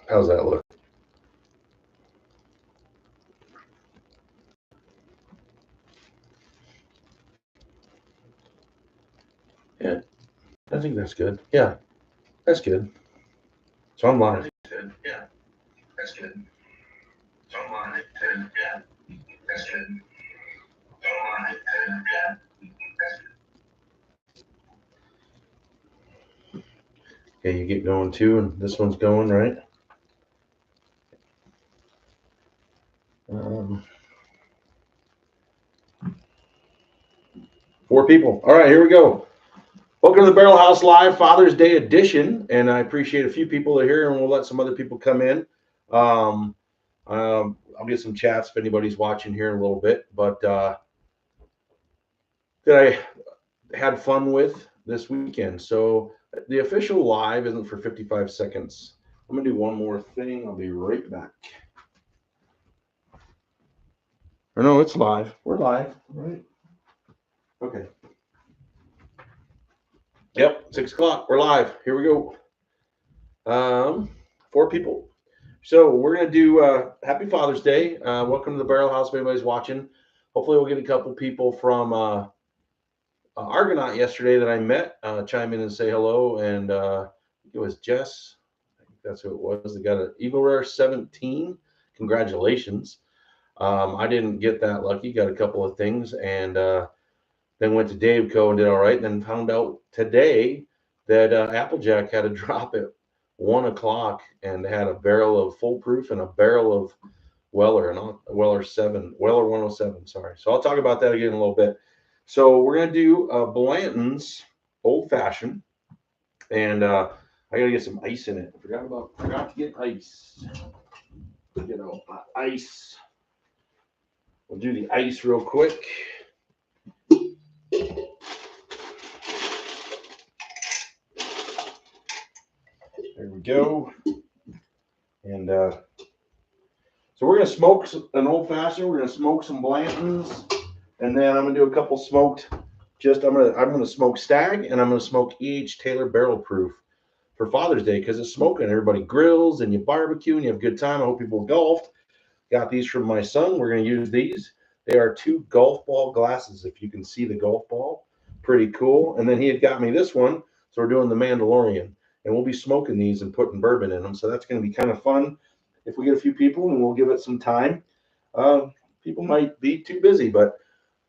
How's that look? Yeah, I think that's good. Yeah, that's good. So I'm live. Good. Yeah, that's good. So I'm live. Good. Yeah, that's good. So I'm live. Good. Yeah, that's good. Okay, you get going too, and this one's going, right? Um, 4 people. All right, here we go. Welcome to the Barrel House Live Father's Day edition, and I appreciate a few people that are here, and we'll let some other people come in. I'll get some chats if anybody's watching here in a little bit, but that I had fun with this weekend. So the official live isn't for 55 seconds. I'm gonna do one more thing. I'll be right back. Or no, it's live. We're live, right? Okay. Yep, 6 o'clock. We're live. Here we go. 4 people. So we're gonna do Happy Father's Day. Welcome to the Barrel House. If anybody's watching, hopefully we'll get a couple people from Argonaut yesterday that I met chime in and say hello. And it was Jess. I think that's who it was. They got an Eagle Rare 17. Congratulations. I didn't get that lucky. Got a couple of things, and then went to Dave Co. and did all right. And then found out today that Applejack had a drop at 1 o'clock and had a barrel of Full Proof and a barrel of Weller, and Weller 107. Sorry. So I'll talk about that again in a little bit. So we're gonna do Blanton's Old Fashioned, and I gotta get some ice in it. Forgot to get ice. Get out my ice. We'll do the ice real quick. There we go. And so we're gonna smoke an old fashioned. We're gonna smoke some Blanton's, and then I'm gonna do a couple smoked. I'm gonna smoke Stag, and I'm gonna smoke E.H. Taylor Barrel Proof for Father's Day because it's smoking. Everybody grills and you barbecue and you have a good time. I hope people golfed. Got these from my son. We're gonna use these. They are 2 golf ball glasses. If you can see the golf ball, pretty cool. And then he had got me this one, so we're doing the Mandalorian, and we'll be smoking these and putting bourbon in them. So that's gonna be kind of fun. If we get a few people, and we'll give it some time. People might be too busy, but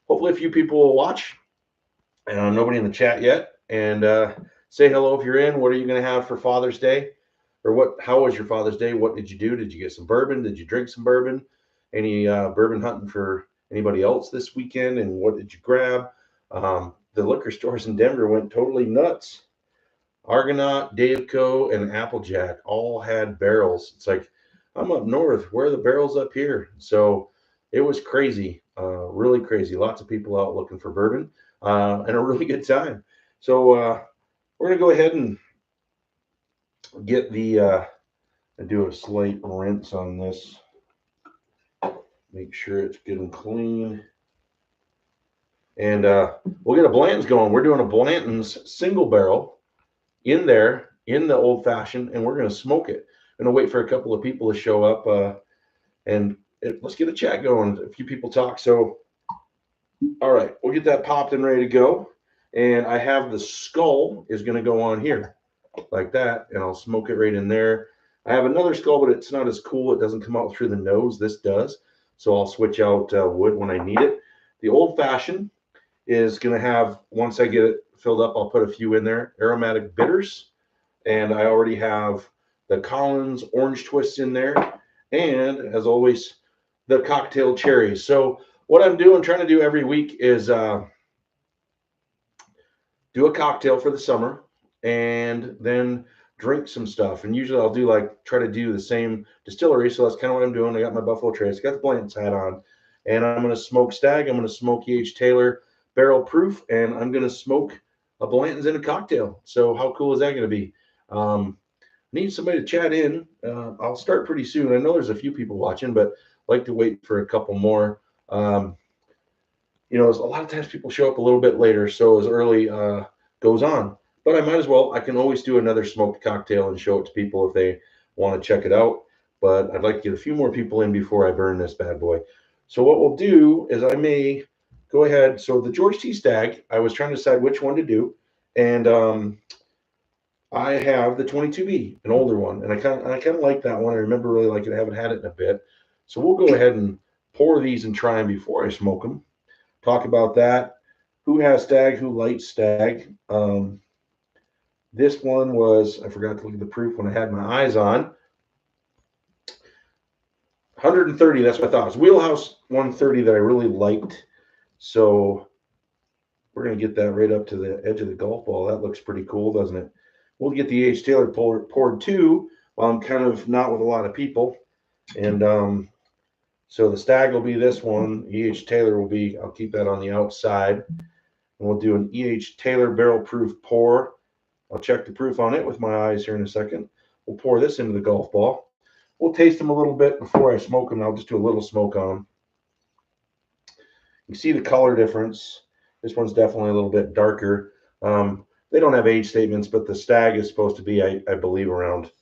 hopefully a few people will watch. Nobody in the chat yet. And say hello if you're in. What are you going to have for Father's Day? Or what? How was your Father's Day? What did you do? Did you get some bourbon? Did you drink some bourbon? Any bourbon hunting for anybody else this weekend? And what did you grab? The liquor stores in Denver went totally nuts. Argonaut, Daveco, and Applejack all had barrels. It's like, I'm up north. Where are the barrels up here? So it was crazy, really crazy. Lots of people out looking for bourbon and a really good time. So we're going to go ahead and get the, do a slight rinse on this. Make sure it's good and clean. And we'll get a Blanton's going. We're doing a Blanton's single barrel in there in the old fashioned, and we're going to smoke it. I'm going to wait for a couple of people to show up let's get a chat going. A few people talk. So, all right, we'll get that popped and ready to go. And I have the skull is going to go on here like that, and I'll smoke it right in there. I have another skull, but it's not as cool. It doesn't come out through the nose. This does. So I'll switch out wood when I need it. The old fashioned is going to have, once I get it filled up, I'll put a few in there. Aromatic bitters. And I already have the Collins orange twists in there. And as always, the cocktail cherries. So what I'm trying to do every week is do a cocktail for the summer and then drink some stuff. And usually I'll try to do the same distillery. So that's kind of what I'm doing. I got my Buffalo Trace, got the Blanton's hat on, and I'm going to smoke Stag. I'm going to smoke E.H. Taylor Barrel Proof, and I'm going to smoke a Blanton's in a cocktail. So how cool is that going to be? Need somebody to chat in. I'll start pretty soon. I know there's a few people watching, but I'd like to wait for a couple more. A lot of times people show up a little bit later, so as early goes on. But I might as well. I can always do another smoked cocktail and show it to people if they want to check it out. But I'd like to get a few more people in before I burn this bad boy. So what we'll do is I may go ahead. So the George T. Stagg, I was trying to decide which one to do. And I have the 22B, an older one. And I kind of like that one. I remember really liking it. I haven't had it in a bit. So we'll go ahead and pour these and try them before I smoke them. Talk about that. Who has Stagg? Who lights Stagg? This one was, I forgot to look at the proof when I had my eyes on. 130, that's what I thought. It was Wheelhouse 130 that I really liked. So we're going to get that right up to the edge of the golf ball. That looks pretty cool, doesn't it? We'll get the H. Taylor poured too while I'm kind of not with a lot of people. And so the Stagg will be this one. E.H. Taylor will be, I'll keep that on the outside. And we'll do an E.H. Taylor barrel proof pour. I'll check the proof on it with my eyes here in a second. We'll pour this into the golf ball. We'll taste them a little bit before I smoke them. I'll just do a little smoke on them. You see the color difference. This one's definitely a little bit darker. They don't have age statements, but the Stagg is supposed to be, I believe, around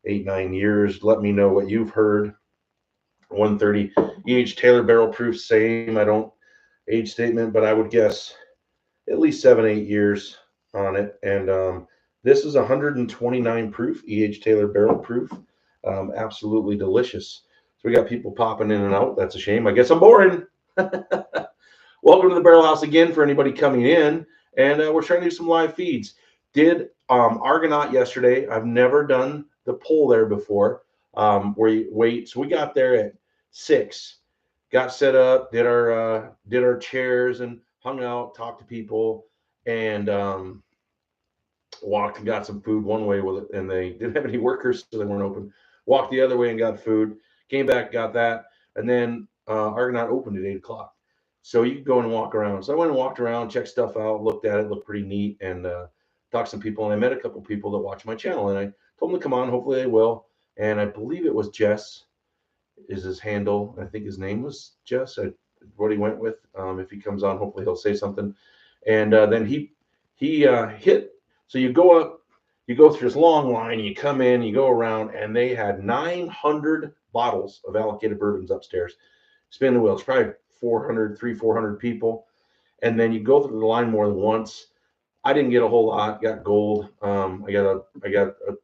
8-9 years. Let me know what you've heard. 130 E.H. Taylor barrel proof, same. I don't age statement, but I would guess at least 7-8 years on it. And this is 129 proof, E.H. Taylor barrel proof. Absolutely delicious. So we got people popping in and out. That's a shame. I guess I'm boring. Welcome to the Barrel House again for anybody coming in. And we're trying to do some live feeds. Did Argonaut yesterday. I've never done the pull there before where you wait. So we got there at 6. Got set up, did our chairs and hung out, talked to people, and walked and got some food one way with it. And they didn't have any workers, so they weren't open. Walked the other way and got food. Came back, got that, and then Argonaut opened at 8 o'clock. So you can go and walk around. So I went and walked around, checked stuff out, looked at it, looked pretty neat, and talked to some people. And I met a couple people that watch my channel, and I told them to come on. Hopefully they will. And I believe it was Jess is his handle. I think his name was Jess. What he went with. If he comes on, hopefully he'll say something. And then he hit. So you go up, you go through this long line, you come in, you go around, and they had 900 bottles of allocated bourbons upstairs. Spin the wheels, probably 400 people. And then you go through the line more than once. I didn't get a whole lot, got gold. I got a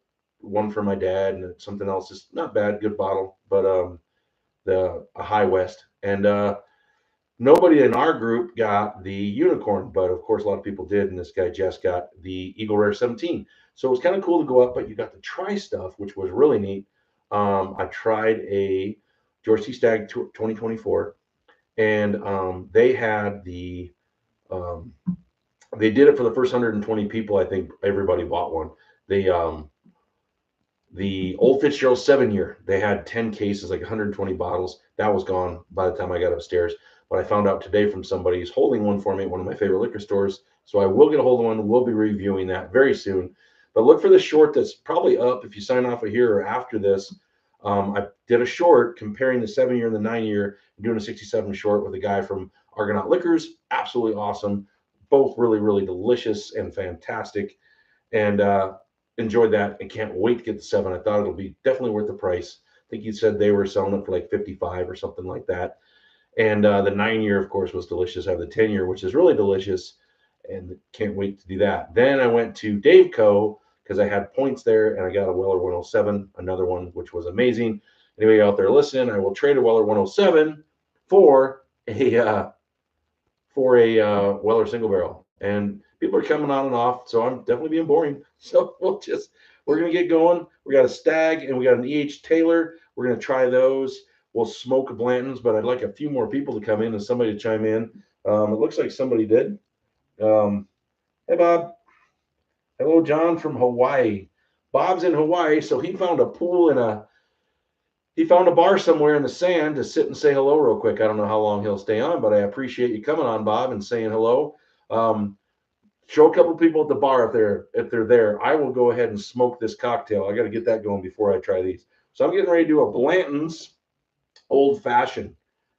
one for my dad and something else. It's not bad, good bottle, but a High West. And nobody in our group got the unicorn, but of course a lot of people did. And this guy Jess got the Eagle Rare 17. So it was kind of cool to go up, but you got to try stuff, which was really neat. I tried a George T. Stagg 2024, and they had the they did it for the first 120 people. I think everybody bought one. The Old Fitzgerald 7-year, they had 10 cases, like 120 bottles. That was gone by the time I got upstairs. But I found out today from somebody who's holding one for me at one of my favorite liquor stores. So I will get a hold of one. We'll be reviewing that very soon. But look for the short that's probably up if you sign off of here or after this. I did a short comparing the 7-year and the 9-year, doing a 67 short with a guy from Argonaut Liquors. Absolutely awesome. Both really, really delicious and fantastic. And enjoyed that and can't wait to get the 7. I thought it'll be definitely worth the price. I think you said they were selling it for like 55 or something like that. And the 9-year, of course, was delicious. I have the 10-year, which is really delicious, and can't wait to do that. Then I went to Dave Co. because I had points there, and I got a Weller 107, another one, which was amazing. Anybody out there listening, I will trade a Weller 107 for a Weller single barrel. And people are coming on and off, so I'm definitely being boring. So we're going to get going. We got a Stagg and we got an E.H. Taylor. We're going to try those. We'll smoke a Blanton's, but I'd like a few more people to come in and somebody to chime in. It looks like somebody did. Hey, Bob. Hello, John from Hawaii. Bob's in Hawaii, so he found a pool and he found a bar somewhere in the sand to sit and say hello real quick. I don't know how long he'll stay on, but I appreciate you coming on, Bob, and saying hello. Show a couple people at the bar if they're there. I will go ahead and smoke this cocktail. I got to get that going before I try these. So I'm getting ready to do a Blanton's Old Fashioned,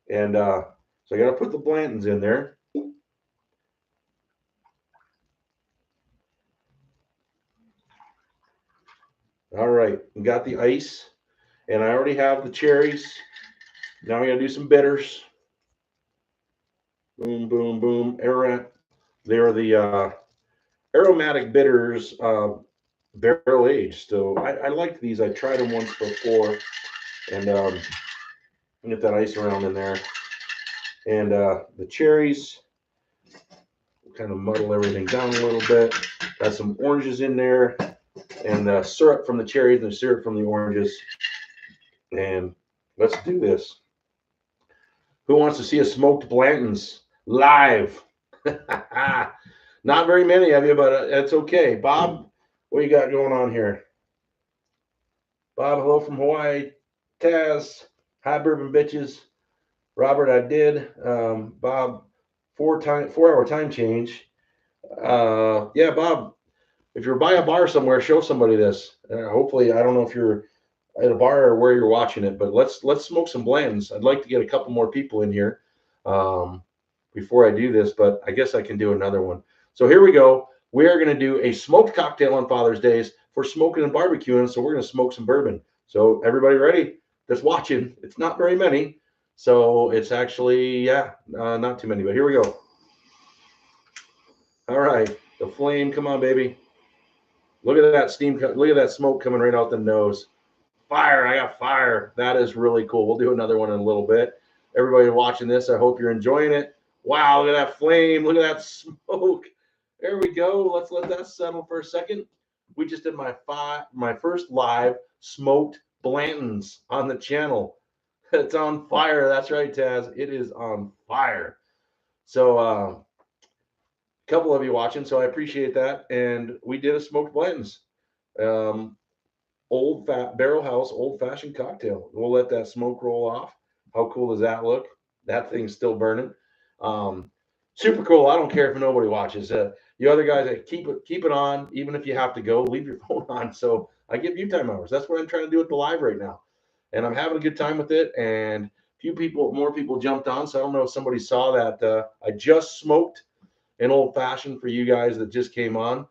and so I got to put the Blanton's in there. All right, we got the ice, and I already have the cherries. Now we gotta do some bitters. Boom, boom, boom. They're the aromatic bitters, barrel aged. So I like these. I tried them once before, and get that ice around in there. And the cherries, kind of muddle everything down a little bit. Got some oranges in there, and syrup from the cherries and the syrup from the oranges. And let's do this. Who wants to see a smoked Blanton's live? Not very many of you, but it's okay. Bob, what you got going on here? Bob, hello from Hawaii. Taz, hi Bourbon bitches. Robert, I did. Bob, 4 hour time change. Yeah, Bob, if you're by a bar somewhere, show somebody this. Hopefully, I don't know if you're at a bar or where you're watching it, but let's smoke some Blanton's. I'd like to get a couple more people in here before I do this, but I guess I can do another one. So here we go. We are going to do a smoked cocktail on Father's Days for smoking and barbecuing. So we're going to smoke some bourbon. So everybody ready? That's watching. It's not very many. So it's actually, yeah, not too many, but here we go. All right. The flame. Come on, baby. Look at that steam. Look at that smoke coming right out the nose. Fire. I got fire. That is really cool. We'll do another one in a little bit. Everybody watching this, I hope you're enjoying it. Wow, look at that flame. Look at that smoke. There we go. Let's let that settle for a second. We just did my first live smoked Blanton's on the channel. It's on fire. That's right, Taz. It is on fire. So a couple of you watching, so I appreciate that. And we did a smoked Blanton's. Old fat barrel house old fashioned cocktail. We'll let that smoke roll off. How cool does that look? That thing's still burning. Super cool. I don't care if nobody watches. You other guys, keep it on, even if you have to go. Leave your phone on. So I give you time hours. That's what I'm trying to do with the live right now, and I'm having a good time with it. And more people jumped on. So I don't know if somebody saw that. I just smoked an old fashioned for you guys that just came on.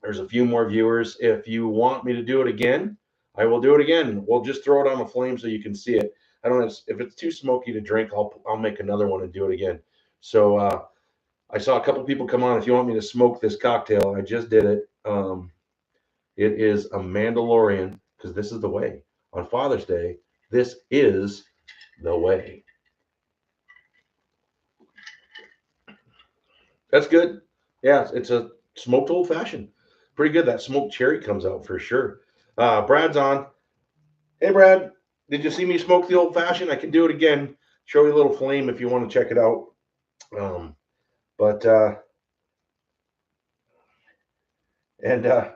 There's a few more viewers. If you want me to do it again, I will do it again. We'll just throw it on the flame so you can see it. I don't know if it's too smoky to drink. I'll make another one and do it again. So I saw a couple people come on. If you want me to smoke this cocktail, I just did it. It is a Mandalorian because this is the way. On Father's Day, this is the way. That's good. Yeah, it's a smoked old fashioned. Pretty good. That smoked cherry comes out for sure. Brad's on. Hey, Brad, did you see me smoke the old fashioned? I can do it again. Show you a little flame if you want to check it out. But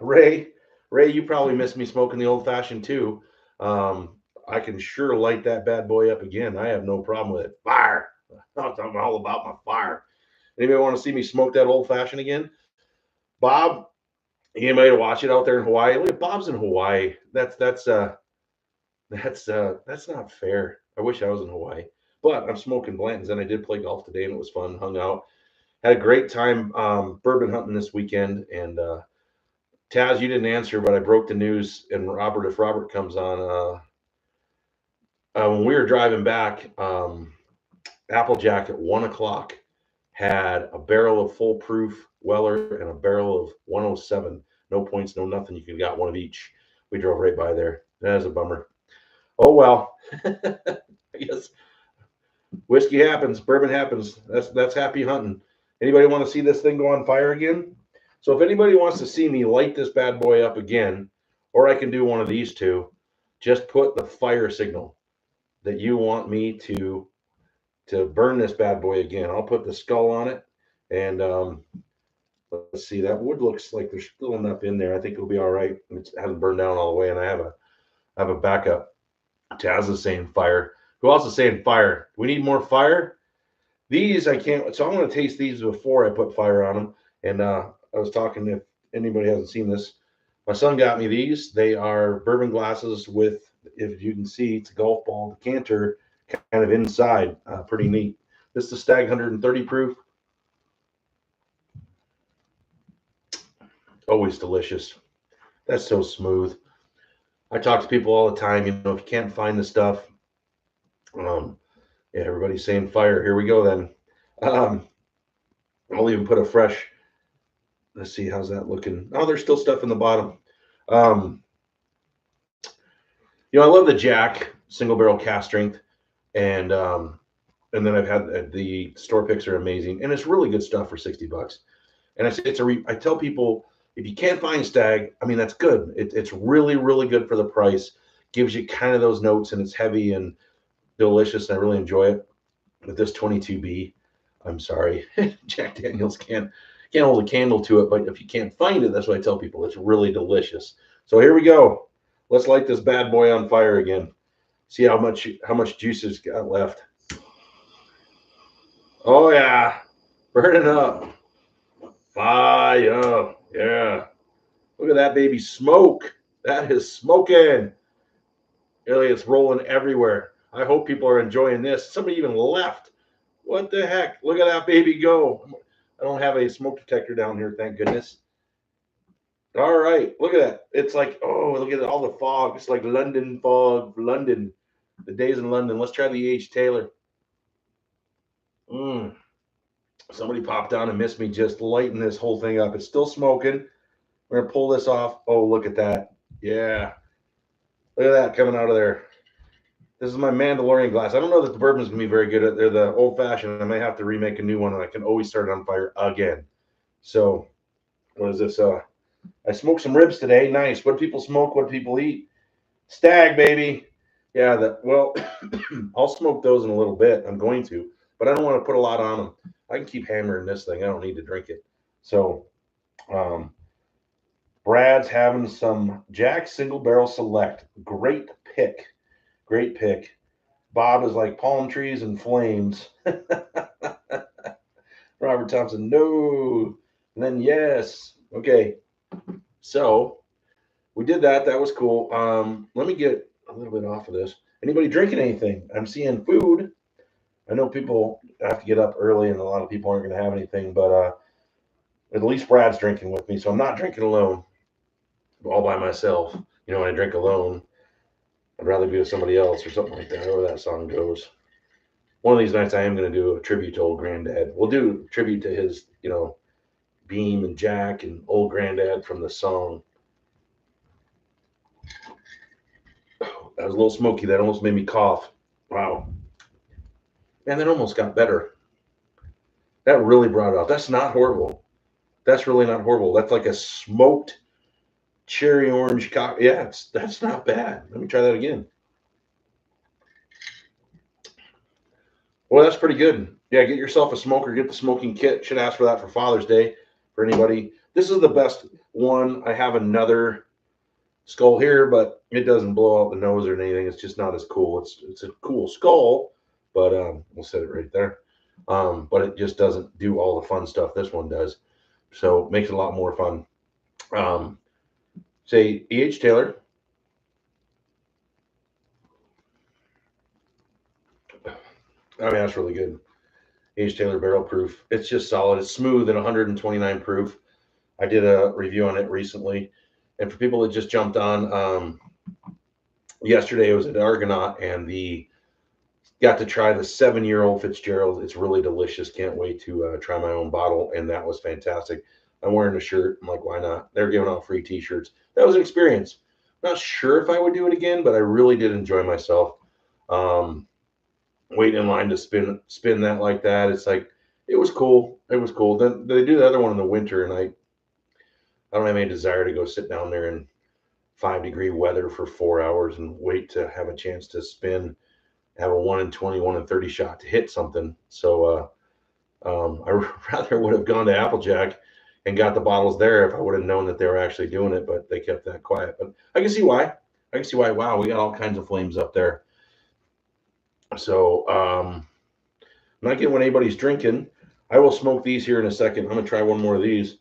Ray, you probably missed me smoking the old fashioned too. I can sure light that bad boy up again. I have no problem with it. Fire. I'm all about my fire. Anybody want to see me smoke that old fashioned again? Bob, anybody to watch it out there in Hawaii? Look at Bob's in Hawaii. That's not fair. I wish I was in Hawaii, but I'm smoking Blanton's, and I did play golf today, and it was fun. Hung out, had a great time bourbon hunting this weekend. And Taz, you didn't answer, but I broke the news. And Robert, if Robert comes on, when we were driving back, Applejack at 1 o'clock had a barrel of full proof Weller and a barrel of 107. No points, no nothing. You could got one of each. We drove right by there. That is a bummer. Oh well. I guess whiskey happens, bourbon happens. That's happy hunting. Anybody want to see this thing go on fire again? So if anybody wants to see me light this bad boy up again, or I can do one of these two, just put the fire signal that you want me to burn this bad boy again. I'll put the skull on it, and let's see. That wood looks like there's still enough in there. I think it'll be all right. It hasn't burned down all the way, and I have a backup. Taz is saying fire. Who else is saying fire? We need more fire. These I can't. So I'm going to taste these before I put fire on them. And I was talking, if anybody hasn't seen this, my son got me these. They are bourbon glasses with, if you can see, it's a golf ball decanter kind of inside. Pretty neat. This is the Stag 130 proof. Always delicious. That's so smooth. I talk to people all the time. You know, if you can't find the stuff, yeah, everybody's saying fire. Here we go then. Um, I'll even put a fresh. Let's see, how's that looking? Oh, there's still stuff in the bottom. Um, I love the Jack single barrel cast strength, and and then I've had the store picks are amazing, and it's really good stuff for $60. And I say I tell people if you can't find Stag, I mean that's good. It's really really good for the price. Gives you kind of those notes, and it's heavy and delicious, and I really enjoy it. But this 22B, I'm sorry, Jack Daniels can't hold a candle to it. But if you can't find it, that's what I tell people. It's really delicious. So here we go. Let's light this bad boy on fire again. See how much juice it's got left. Oh yeah, burning up. Fire. Yeah. Look at that baby smoke. That is smoking. Really, it's rolling everywhere. I hope people are enjoying this. Somebody even left. What the heck? Look at that baby go. I don't have a smoke detector down here, thank goodness. All right, look at that. It's like, oh, look at all the fog. It's like London fog, London. The days in London. Let's try the H. Taylor. Somebody popped down and missed me just lighting this whole thing up. It's still smoking. We're gonna pull this off. Oh, look at that. Yeah. Look at that coming out of there. This is my Mandalorian glass. I don't know that the bourbon's gonna be very good. They're the old fashioned. I may have to remake a new one, and I can always start it on fire again. So, what is this? I smoked some ribs today. Nice. What do people smoke? What do people eat? Stag, baby. Yeah. Well, I'll smoke those in a little bit. I'm going to, but I don't want to put a lot on them. I can keep hammering this thing. I don't need to drink it. So, Brad's having some Jack Single Barrel Select. Great pick. Great pick. Bob is like palm trees and flames. Robert Thompson, no. And then yes. Okay. So we did that. That was cool. Let me get a little bit off of this. Anybody drinking anything? I'm seeing food. I know people have to get up early, and a lot of people aren't going to have anything, but at least Brad's drinking with me, so I'm not drinking alone, all by myself. You know, when I drink alone, I'd rather be with somebody else or something like that, however that song goes. One of these nights I am going to do a tribute to old granddad. We'll do a tribute to his, Beam and Jack and old granddad from the song. That was a little smoky. That almost made me cough. Wow. Man, that almost got better. That really brought it out. That's not horrible. That's really not horrible. That's like a smoked cherry orange cocktail. Yeah, that's not bad. Let me try that again. Well, that's pretty good. Yeah, get yourself a smoker. Get the smoking kit. Should ask for that for Father's Day for anybody. This is the best one. I have another skull here, but it doesn't blow out the nose or anything. It's just not as cool. It's a cool skull, but we'll set it right there. But it just doesn't do all the fun stuff this one does. So it makes it a lot more fun. Say E.H. Taylor. I mean, that's really good. H. Taylor barrel proof. It's just solid. It's smooth and 129 proof. I did a review on it recently. And for people that just jumped on, yesterday I was at Argonaut and got to try the 7-year-old Fitzgerald. It's really delicious. Can't wait to try my own bottle. And that was fantastic. I'm wearing a shirt. I'm like, why not? They're giving out free t-shirts. That was an experience. Not sure if I would do it again, but I really did enjoy myself. Waiting in line to spin that like that. It's like, it was cool. It was cool. Then they do the other one in the winter, and I don't have any desire to go sit down there in 5-degree weather for 4 hours and wait to have a chance to spin, have a 1 in 20, 1 in 30 shot to hit something. So I rather would have gone to Applejack and got the bottles there if I would have known that they were actually doing it, but they kept that quiet. But I can see why. I can see why. Wow, we got all kinds of flames up there. So I'm not getting when anybody's drinking. I will smoke these here in a second. I'm gonna try one more of these.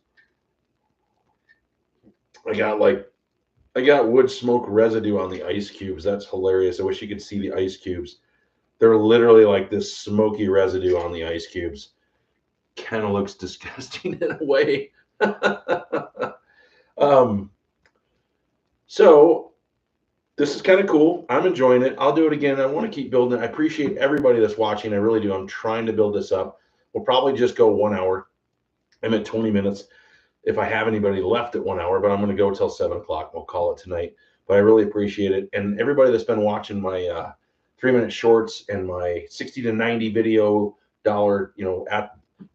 I got wood smoke residue on the ice cubes. That's hilarious. I wish you could see the ice cubes. They're literally like this smoky residue on the ice cubes. Kind of looks disgusting in a way. So this is kind of cool. I'm enjoying it. I'll do it again. I want to keep building it. I appreciate everybody that's watching. I really do. I'm trying to build this up. We'll probably just go 1 hour. I'm at 20 minutes if I have anybody left at 1 hour, but I'm going to go till 7 o'clock. We'll call it tonight. But I really appreciate it. And everybody that's been watching my 3-minute shorts and my 60 to 90 video dollar,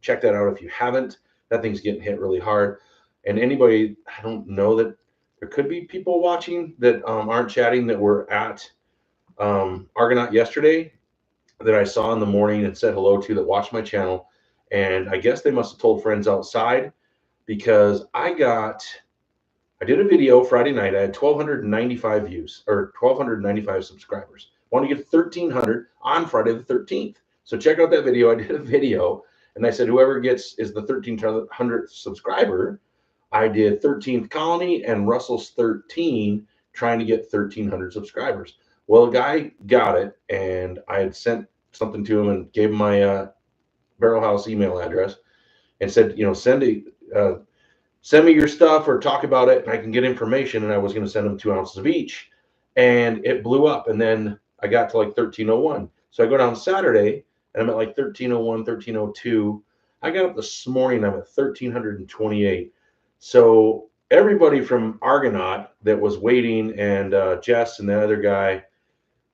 check that out if you haven't. That thing's getting hit really hard. And anybody, I don't know that there could be people watching that aren't chatting that were at Argonaut yesterday that I saw in the morning and said hello to that watched my channel. And I guess they must have told friends outside because I did a video Friday night. I had 1,295 views or 1,295 subscribers. Want to get 1,300 on Friday the 13th. So check out that video. I did a video and I said, whoever is the 1,300th subscriber, I did 13th Colony and Russell's 13 trying to get 1,300 subscribers. Well, a guy got it and I had sent something to him and gave him my Barrel House email address and said, send me your stuff or talk about it and I can get information. And I was going to send them 2 ounces of each and it blew up. And then I got to like 1301. So I go down Saturday and I'm at like 1301, 1302. I got up this morning, I'm at 1,328. So everybody from Argonaut that was waiting and Jess and the other guy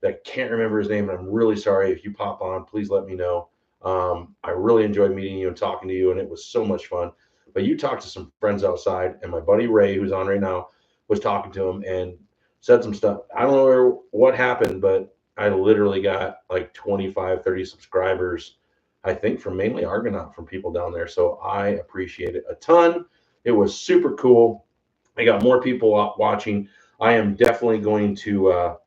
that can't remember his name, and I'm really sorry if you pop on, please let me know. I really enjoyed meeting you and talking to you, and it was so much fun. But you talked to some friends outside, and my buddy Ray, who's on right now, was talking to him and said some stuff. I don't know what happened, but I literally got like 25, 30 subscribers, I think, from mainly Argonaut, from people down there. So I appreciate it a ton. It was super cool. I got more people watching. I am definitely going to,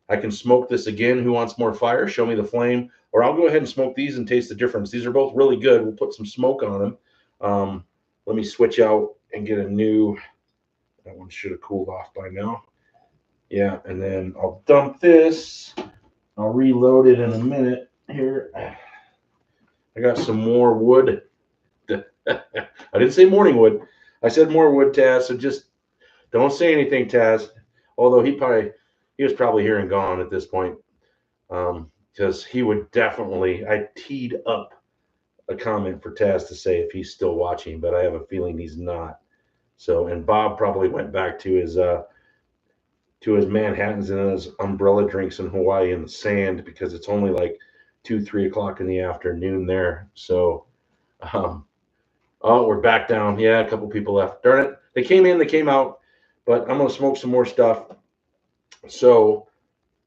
I can smoke this again. Who wants more fire? Show me the flame. Or I'll go ahead and smoke these and taste the difference. These are both really good. We'll put some smoke on them. Let me switch out and get a new, that one should have cooled off by now. Yeah, and then I'll dump this. I'll reload it in a minute here. I got some more wood. I didn't say morning wood. I said more wood, Taz. So just don't say anything, Taz. Although he was probably here and gone at this point. Because he would definitely, I teed up a comment for Taz to say if he's still watching, but I have a feeling he's not. So, and Bob probably went back to his Manhattans and his umbrella drinks in Hawaii in the sand because it's only like 2, 3 o'clock in the afternoon there. So, oh, we're back down. Yeah, a couple people left. Darn it. They came in, they came out, but I'm going to smoke some more stuff. So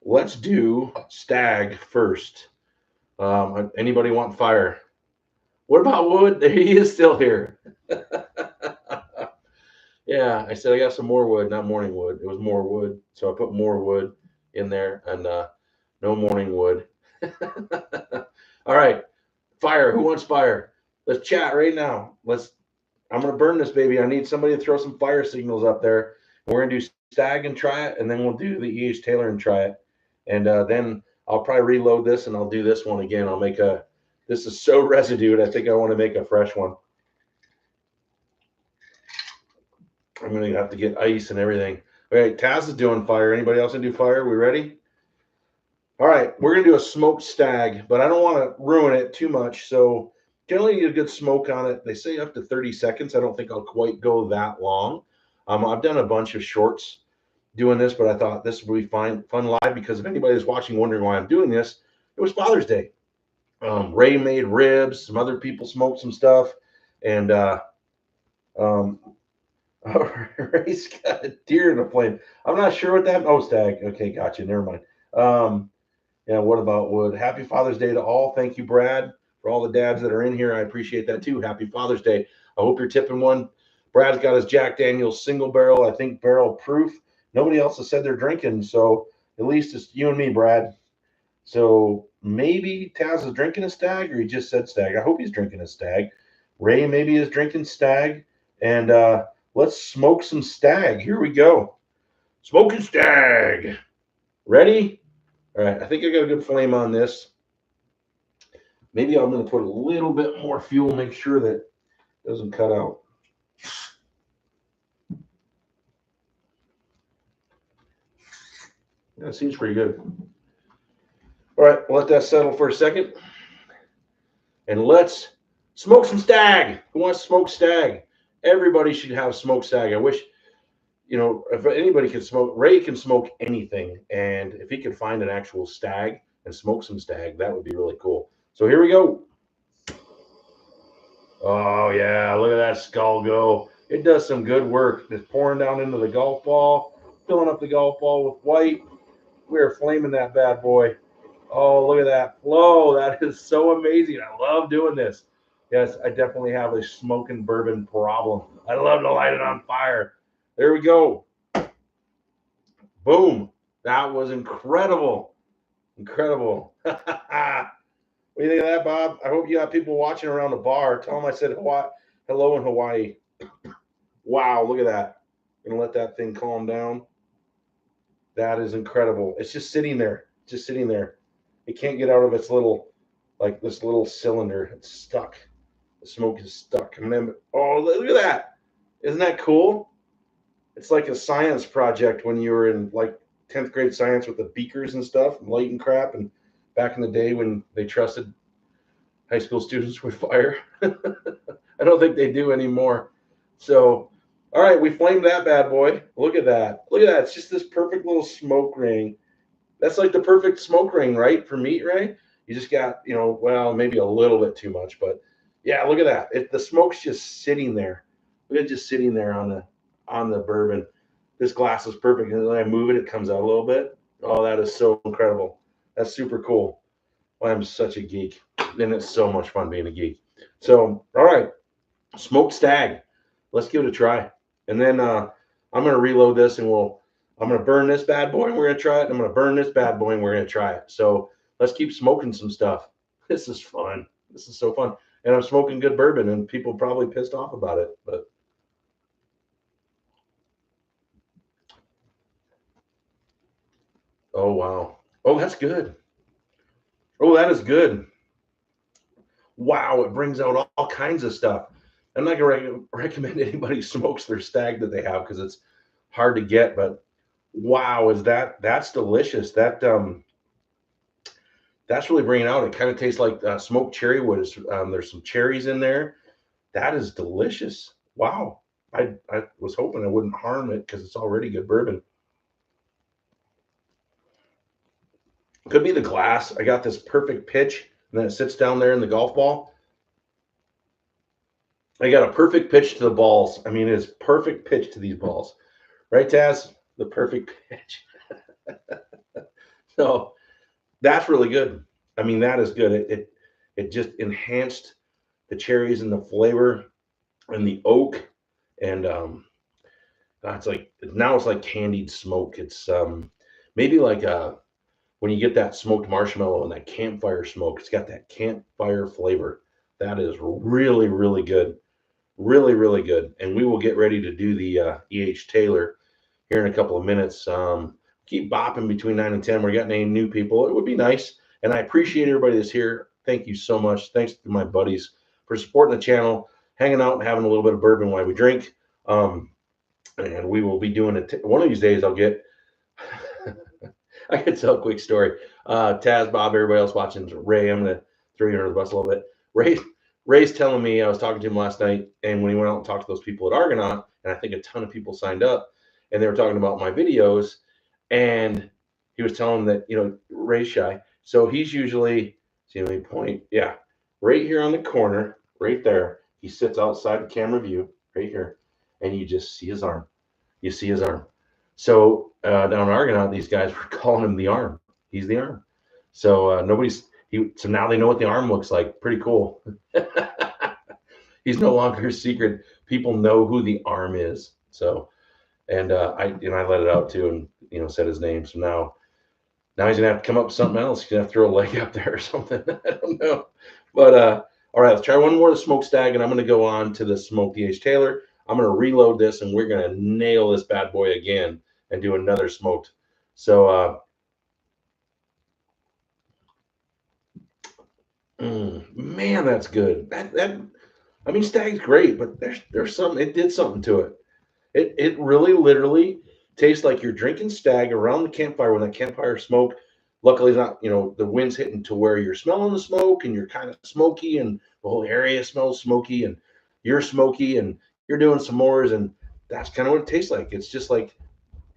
let's do Stag first. Anybody want fire? What about wood? He is still here. Yeah, I said I got some more wood, not morning wood. It was more wood. So I put more wood in there and no morning wood. All right. Fire. Who wants fire? Let's chat right now. I'm going to burn this baby. I need somebody to throw some fire signals up there. We're going to do Stag and try it, and then we'll do the E.H. Taylor and try it. And then I'll probably reload this, and I'll do this one again. I'll make this is so residued, I think I want to make a fresh one. I'm going to have to get ice and everything. All right, Taz is doing fire. Anybody else going to do fire? We ready? All right, we're going to do a smoked Stag, but I don't want to ruin it too much, so generally you get a good smoke on it. They say up to 30 seconds. I don't think I'll quite go that long. I've done a bunch of shorts doing this, but I thought this would be fun live because if anybody is watching wondering why I'm doing this, it was Father's Day. Ray made ribs. Some other people smoked some stuff. And Ray's got a deer in a flame. I'm not sure what that. Oh, Stag. Okay, gotcha. Never mind. Yeah, what about wood? Happy Father's Day to all. Thank you, Brad, for all the dads that are in here. I appreciate that too. Happy Father's Day. I hope you're tipping one. Brad's got his Jack Daniel's single barrel, I think barrel proof. Nobody else has said they're drinking, so at least it's you and me, Brad. So maybe Taz is drinking a Stag, or he just said Stag. I hope he's drinking a Stag. Ray maybe is drinking Stag. And let's smoke some Stag. Here we go. Smoking Stag. Ready? All right, I think I got a good flame on this. Maybe I'm going to put a little bit more fuel, make sure that it doesn't cut out. Yeah, it seems pretty good. All right, we'll let that settle for a second. And let's smoke some stag. Who wants to smoke stag? Everybody should have smoked stag. I wish, if anybody can smoke, Ray can smoke anything. And if he could find an actual stag and smoke some stag, that would be really cool. So here we go. Oh, yeah, look at that skull go. It does some good work. It's pouring down into the golf ball, filling up the golf ball with white. We're flaming that bad boy. Oh, look at that flow. That is so amazing. I love doing this. Yes, I definitely have a smoking bourbon problem. I love to light it on fire. There we go. Boom. That was incredible. Incredible. What do you think of that, Bob? I hope you got people watching around the bar. Tell them I said hello in Hawaii. Wow, look at that. I'm going to let that thing calm down. That is incredible. It's just sitting there. Just sitting there. It can't get out of its this little cylinder. It's stuck. The smoke is stuck. And then, oh, look at that. Isn't that cool? It's like a science project when you were in 10th grade science with the beakers and stuff, and light and crap, and back in the day when they trusted high school students with fire. I don't think they do anymore. So, all right, we flamed that bad boy. Look at that. Look at that. It's just this perfect little smoke ring. That's like the perfect smoke ring, right, for meat, right? You just got, well, maybe a little bit too much, but yeah, look at that. The smoke's just sitting there. Look at it just sitting there on the bourbon. This glass is perfect. And then I move it, it comes out a little bit. Oh, that is so incredible. That's super cool. Well, I'm such a geek. And it's so much fun being a geek. So, all right, smoked stag. Let's give it a try. And then I'm going to reload this and I'm going to burn this bad boy and we're going to try it. I'm going to burn this bad boy and we're going to try it. So let's keep smoking some stuff. This is fun. This is so fun. And I'm smoking good bourbon and people probably pissed off about it. But oh, wow. Oh, that's good. Oh, that is good. Wow, it brings out all kinds of stuff. I'm not going to recommend anybody smokes their stag that they have because it's hard to get. But wow, that's delicious. That's really bringing out. It kind of tastes like smoked cherry wood. There's some cherries in there. That is delicious. Wow. I was hoping I wouldn't harm it because it's already good bourbon. Could be the glass. I got this perfect pitch, and then it sits down there in the golf ball. I got a perfect pitch to the balls. I mean, it's perfect pitch to these balls. Right, Taz? The perfect pitch. So that's really good. I mean, that is good. It just enhanced the cherries and the flavor and the oak. And it's like candied smoke. It's maybe like when you get that smoked marshmallow and that campfire smoke, it's got that campfire flavor. That is really, really good. Really, really good. And we will get ready to do the E.H. Taylor here in a couple of minutes. Keep bopping between 9 and 10. We're getting any new people. It would be nice. And I appreciate everybody that's here. Thank you so much. Thanks to my buddies for supporting the channel, hanging out and having a little bit of bourbon while we drink. And we will be doing it. One of these days I'll get I can tell a quick story. Taz, Bob, everybody else watching, Ray, I'm going to throw you under the bus a little bit. Ray's telling me, I was talking to him last night, and when he went out and talked to those people at Argonaut, and I think a ton of people signed up, and they were talking about my videos, and he was telling them that, Ray's shy. So he's usually, see, let me point, yeah, right here on the corner, right there. He sits outside the camera view, right here, and you just see his arm. You see his arm. So down in Argonaut, these guys were calling him the arm. He's the arm. So so now they know what the arm looks like. Pretty cool. He's no longer a secret. People know who the arm is. So, and I let it out too, and said his name. So now he's gonna have to come up with something else. He's gonna have to throw a leg up there or something. I don't know. But all right, let's try one more of the smoke stag, and I'm gonna go on to the smoked E.H. Taylor. I'm gonna reload this, and we're gonna nail this bad boy again and do another smoked. So man, that's good. I mean, stag's great, but there's something. It did something to it. It really, literally Tastes like you're drinking stag around the campfire when that campfire smoke. Luckily, it's not, you know, the wind's hitting to where you're smelling the smoke and you're kind of smoky and the whole area smells smoky and you're smoky and you're doing s'mores. And that's kind of what it tastes like. It's just like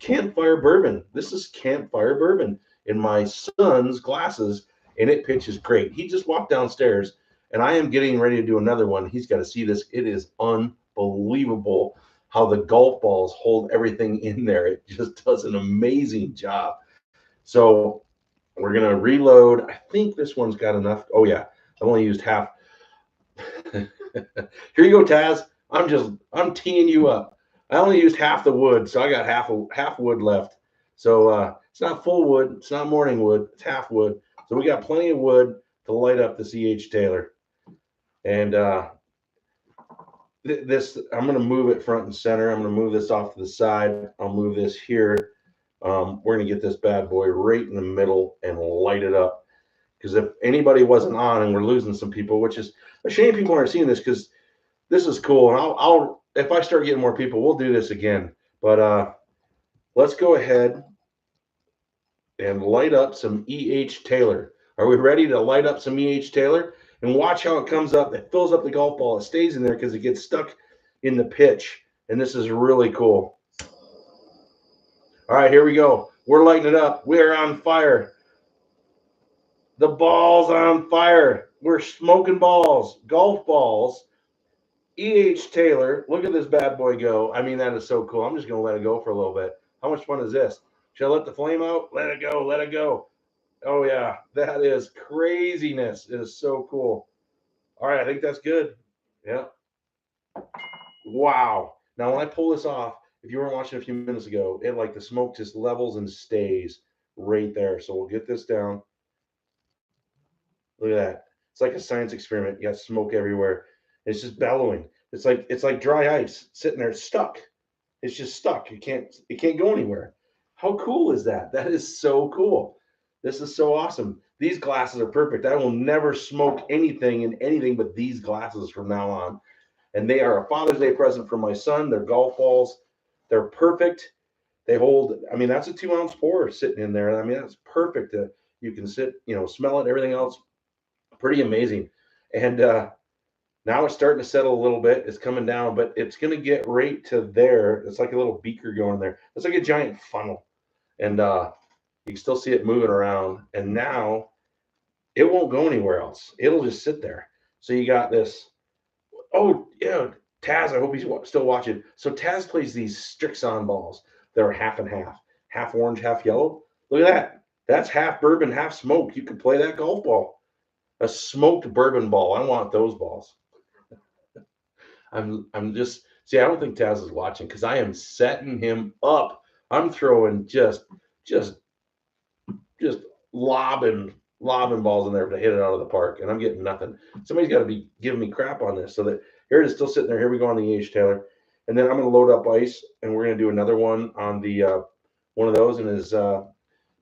campfire bourbon. This is campfire bourbon in my son's glasses, and it pitches great. He just walked downstairs, and I am getting ready to do another one. He's got to see this. It is unbelievable how the golf balls hold everything in there. It just does an amazing job. So we're gonna reload. I think this one's got enough. Oh yeah, I've only used half. Here you go, Taz. I'm teeing you up. I only used half the wood, so I got half wood left. So it's not full wood, it's not morning wood, it's half wood. So we got plenty of wood to light up the C.H. Taylor. And this, I'm going to move it front and center. I'm going to move this off to the side. I'll move this here. We're going to get this bad boy right in the middle and light it up. Because if anybody wasn't on, and we're losing some people, which is a shame people aren't seeing this, because this is cool. And I'll if I start getting more people, we'll do this again. But let's go ahead and light up some E.H. Taylor. Are we ready to light up some E.H. Taylor? And watch how it comes up. It fills up the golf ball. It stays in there because it gets stuck in the pitch. And this is really cool. All right, here we go. We're lighting it up. We're on fire. The ball's on fire. We're smoking balls, golf balls. E.H. Taylor, look at this bad boy go. I mean, that is so cool. I'm just going to let it go for a little bit. How much fun is this? Should I let the flame out? Let it go. Let it go. Oh, yeah. That is craziness. It is so cool. All right. I think that's good. Yeah. Wow. Now, when I pull this off, if you weren't watching a few minutes ago, it like the smoke just levels and stays right there. So we'll get this down. Look at that. It's like a science experiment. You got smoke everywhere. It's just bellowing. It's like dry ice sitting there stuck. It's just stuck. It can't go anywhere. How cool is that? That is so cool. This is so awesome. These glasses are perfect. I will never smoke anything in anything but these glasses from now on. And they are a Father's Day present for my son. They're golf balls. They're perfect. They hold, I mean, that's a 2-ounce pour sitting in there. I mean, that's perfect. You can sit, you know, smell it, everything else. Pretty amazing. And now it's starting to settle a little bit. It's coming down, but it's going to get right to there. It's like a little beaker going there. It's like a giant funnel. And you can still see it moving around. And now it won't go anywhere else. It'll just sit there. So you got this. Oh, yeah, Taz, I hope he's still watching. So Taz plays these Strixon balls that are half and half orange, half yellow. Look at that. That's half bourbon, half smoke. You could play that golf ball. A smoked bourbon ball. I want those balls. I'm just, see, I don't think Taz is watching because I am setting him up. I'm throwing just lobbing balls in there to hit it out of the park, and I'm getting nothing. Somebody's got to be giving me crap on this. So that here it is, still sitting there. Here we go on the E.H. Taylor, and then I'm going to load up ice, and we're going to do another one on the one of those. And as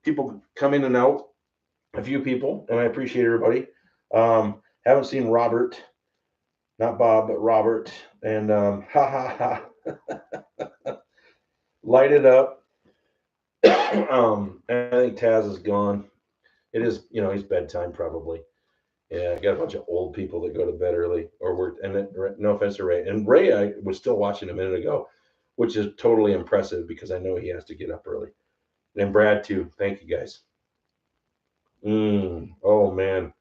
people come in and out, a few people, and I appreciate everybody. Haven't seen Robert, not Bob, but Robert, and light it up. And I think Taz is gone. It is, you know, he's bedtime probably. Yeah, I got a bunch of old people that go to bed early or work. And then, no offense to Ray. And Ray, I was still watching a minute ago, which is totally impressive because I know he has to get up early. And Brad too. Thank you guys. Oh man,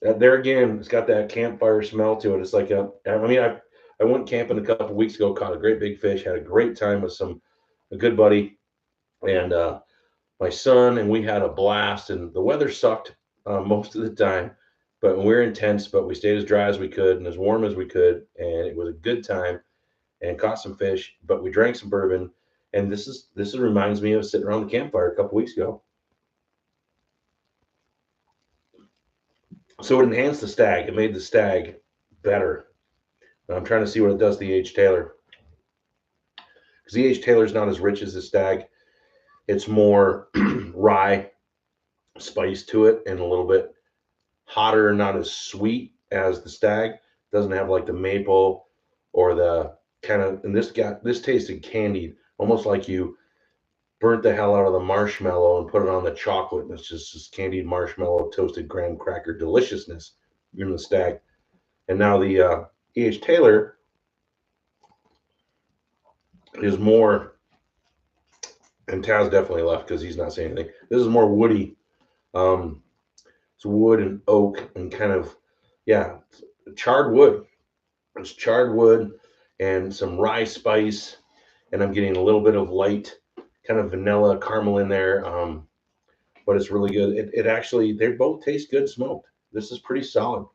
there again, it's got that campfire smell to it. It's like I went camping a couple weeks ago, caught a great big fish, had a great time with a good buddy, and my son, and we had a blast. And the weather sucked most of the time, but we were intense. But we stayed as dry as we could and as warm as we could, and it was a good time. And caught some fish, but we drank some bourbon. And this reminds me of sitting around the campfire a couple weeks ago. So it enhanced the stag. It made the stag better. And I'm trying to see what it does to the H. Taylor. Because the H. Taylor is not as rich as the stag. It's more rye spice to it and a little bit hotter, not as sweet as the stag. Doesn't have like the maple or the kind of, and this tasted candied, almost like you burnt the hell out of the marshmallow and put it on the chocolate. And it's just this candied marshmallow, toasted graham cracker deliciousness in the stag. And now the E.H. Taylor is more, and Taz definitely left because he's not saying anything. This is more woody. It's wood and oak and kind of, yeah, charred wood. It's charred wood and some rye spice. And I'm getting a little bit of light kind of vanilla caramel in there. But it's really good. It actually, they both taste good smoked. This is pretty solid.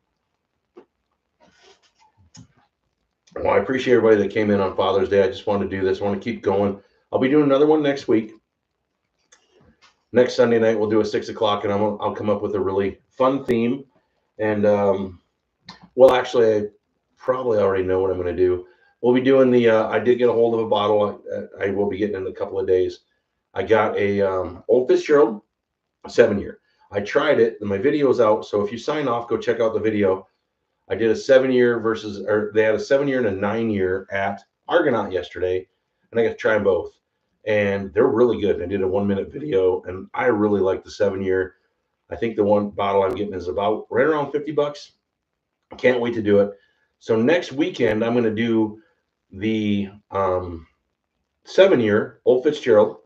Well, I appreciate everybody that came in on Father's Day. I just want to do this. I want to keep going. I'll be doing another one next week. Next Sunday night, we'll do a 6 o'clock, and I'll come up with a really fun theme. And, well, actually, I probably already know what I'm going to do. We'll be doing the, I did get a hold of a bottle. I will be getting in a couple of days. I got a Old Fitzgerald 7-year. I tried it, and my video is out. So if you sign off, go check out the video. I did a 7-year versus, or they had a 7-year and a 9-year at Argonaut yesterday, and I got to try them both. And they're really good. I did a 1-minute video, and I really like the 7-year. I think the one bottle I'm getting is about right around $50. I can't wait to do it. So next weekend, I'm going to do the 7-year Old Fitzgerald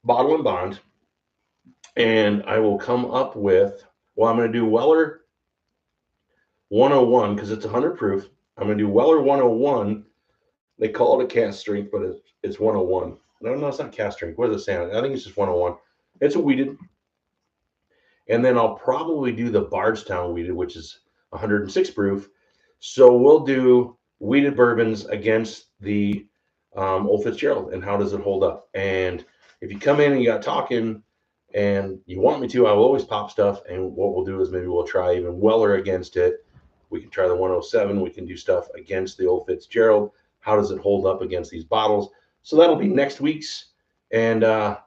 bottle and bond. And I will come up with, well, I'm going to do Weller 101 because it's 100 proof. I'm going to do Weller 101. They call it a cast strength, but it's 101. No, it's not cast strength. What does it say on it? I think it's just 101. It's a wheated. And then I'll probably do the Bardstown wheated, which is 106 proof. So we'll do wheated bourbons against the Old Fitzgerald, and how does it hold up? And if you come in and you got talking and you want me to, I will always pop stuff. And what we'll do is maybe we'll try even Weller against it. We can try the 107. We can do stuff against the Old Fitzgerald. How does it hold up against these bottles? So that'll be next week's. And I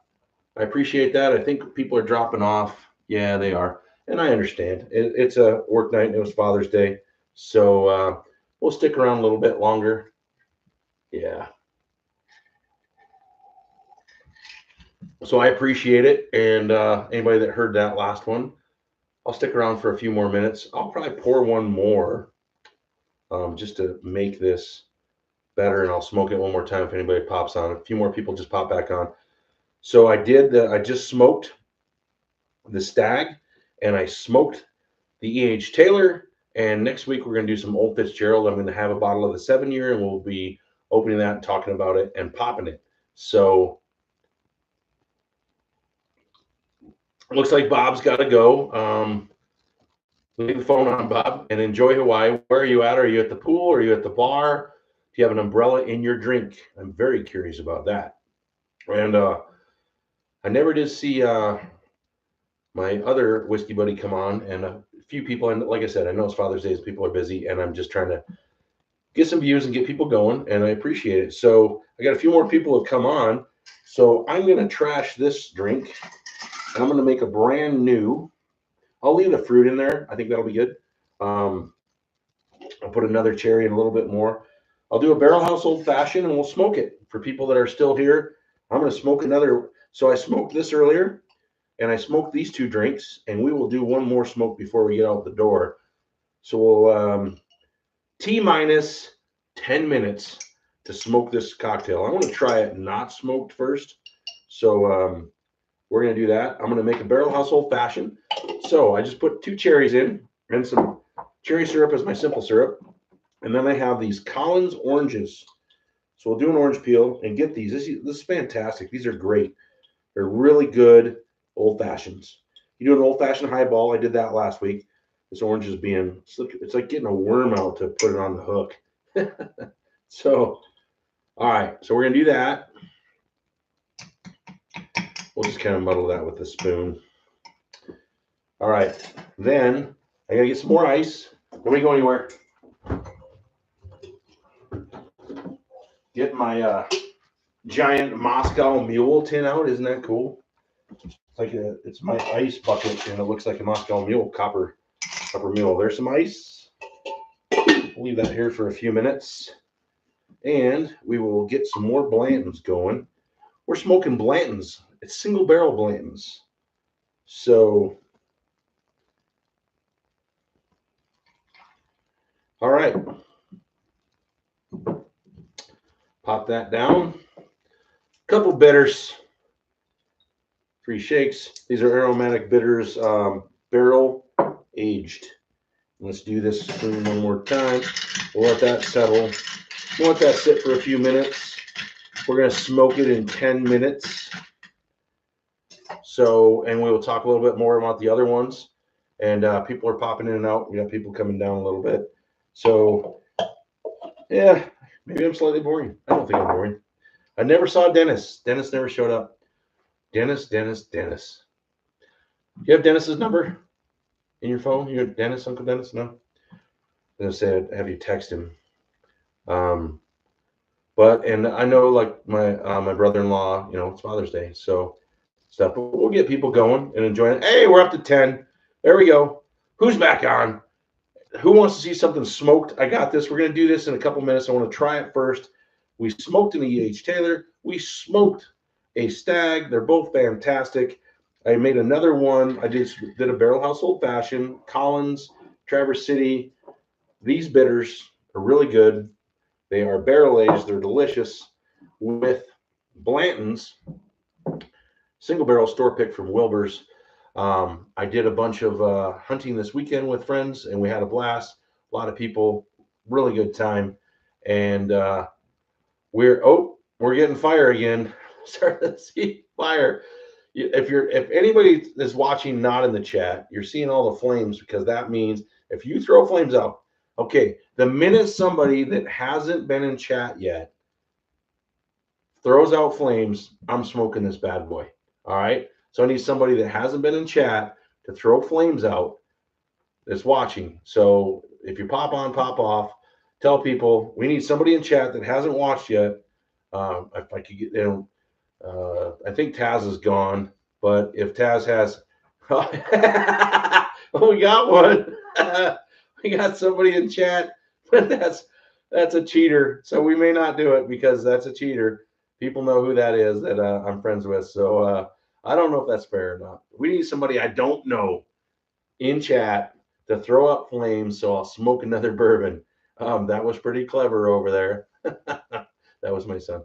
appreciate that. I think people are dropping off. Yeah, they are. And I understand. It's a work night and it was Father's Day. So we'll stick around a little bit longer. Yeah. So I appreciate it. And anybody that heard that last one, I'll stick around for a few more minutes. I'll probably pour one more just to make this better. And I'll smoke it one more time if anybody pops on. A few more people just pop back on. So I just smoked the Stag, and I smoked the E.H. Taylor. And next week, we're going to do some Old Fitzgerald. I'm going to have a bottle of the 7-year, and we'll be opening that and talking about it and popping it. So it looks like Bob's got to go. Leave the phone on, Bob, and enjoy Hawaii. Where are you at? Are you at the pool? Are you at the bar? Do you have an umbrella in your drink? I'm very curious about that. And I never did see my other whiskey buddy come on, and a few people, and like I said, I know it's Father's Day, people are busy, and I'm just trying to get some views and get people going, and I appreciate it. So I got a few more people have come on, so I'm going to trash this drink, and I'm going to make a brand new. I'll leave the fruit in there. I think that'll be good. I'll put another cherry and a little bit more. I'll do a barrel house old fashioned, and we'll smoke it. For people that are still here, I'm going to smoke another. So I smoked this earlier, and I smoked these two drinks, and we will do one more smoke before we get out the door. So we'll T-minus 10 minutes to smoke this cocktail. I want to try it not smoked first. So we're going to do that. I'm going to make a barrel house old fashioned. So I just put 2 cherries in and some cherry syrup as my simple syrup. And then I have these Collins oranges. So we'll do an orange peel and get these. This is fantastic. These are great. They're really good old fashions. You do an old fashioned highball. I did that last week. This orange is being, it's like getting a worm out to put it on the hook. So, all right. So we're going to do that. We'll just kind of muddle that with a spoon. All right. Then I got to get some more ice. Nobody go anywhere. Get my giant Moscow Mule tin out. Isn't that cool? It's like it's my ice bucket, and it looks like a Moscow Mule copper mule. There's some ice. We'll leave that here for a few minutes, and we will get some more Blanton's going. we're smoking Blanton's. It's single barrel Blanton's. So, all right. Pop that down. Couple bitters. 3 shakes. These are aromatic bitters, barrel aged. Let's do this spoon one more time. We'll let that settle. We'll let that sit for a few minutes. We're going to smoke it in 10 minutes. So, and we will talk a little bit more about the other ones. And people are popping in and out. We got people coming down a little bit. So, yeah, maybe I'm slightly boring. I don't think I'm boring. I never saw Dennis. Dennis never showed up. Dennis. You have Dennis's number in your phone? You have Dennis, Uncle Dennis? No? I'm going to say, have you text him. But, and I know, like, my brother-in-law, you know, it's Father's Day, so stuff. But we'll get people going and enjoying it. Hey, we're up to 10. There we go. Who's back on? Who wants to see something smoked? I got this. We're going to do this in a couple minutes. I want to try it first. We smoked an E.H. Taylor. We smoked a Stag. They're both fantastic. I made another one. I did a Barrel House Old Fashioned, Collins, Traverse City. These bitters are really good. They are barrel aged. They're delicious with Blanton's single barrel store pick from Wilbur's. I did a bunch of hunting this weekend with friends, and we had a blast. A lot of people, really good time. And we're getting fire again. Starting to see fire. If anybody is watching not in the chat, you're seeing all the flames, because that means if you throw flames out, okay, the minute somebody that hasn't been in chat yet throws out flames, I'm smoking this bad boy. All right. So I need somebody that hasn't been in chat to throw flames out that's watching. So if you pop on, pop off, tell people we need somebody in chat that hasn't watched yet. If I could get, you know, I think Taz is gone, but if Taz has, oh, we got one. We got somebody in chat, but that's a cheater. So we may not do it because that's a cheater. People know who that is that I'm friends with. So I don't know if that's fair or not. We need somebody I don't know in chat to throw up flames, so I'll smoke another bourbon. That was pretty clever over there. That was my son.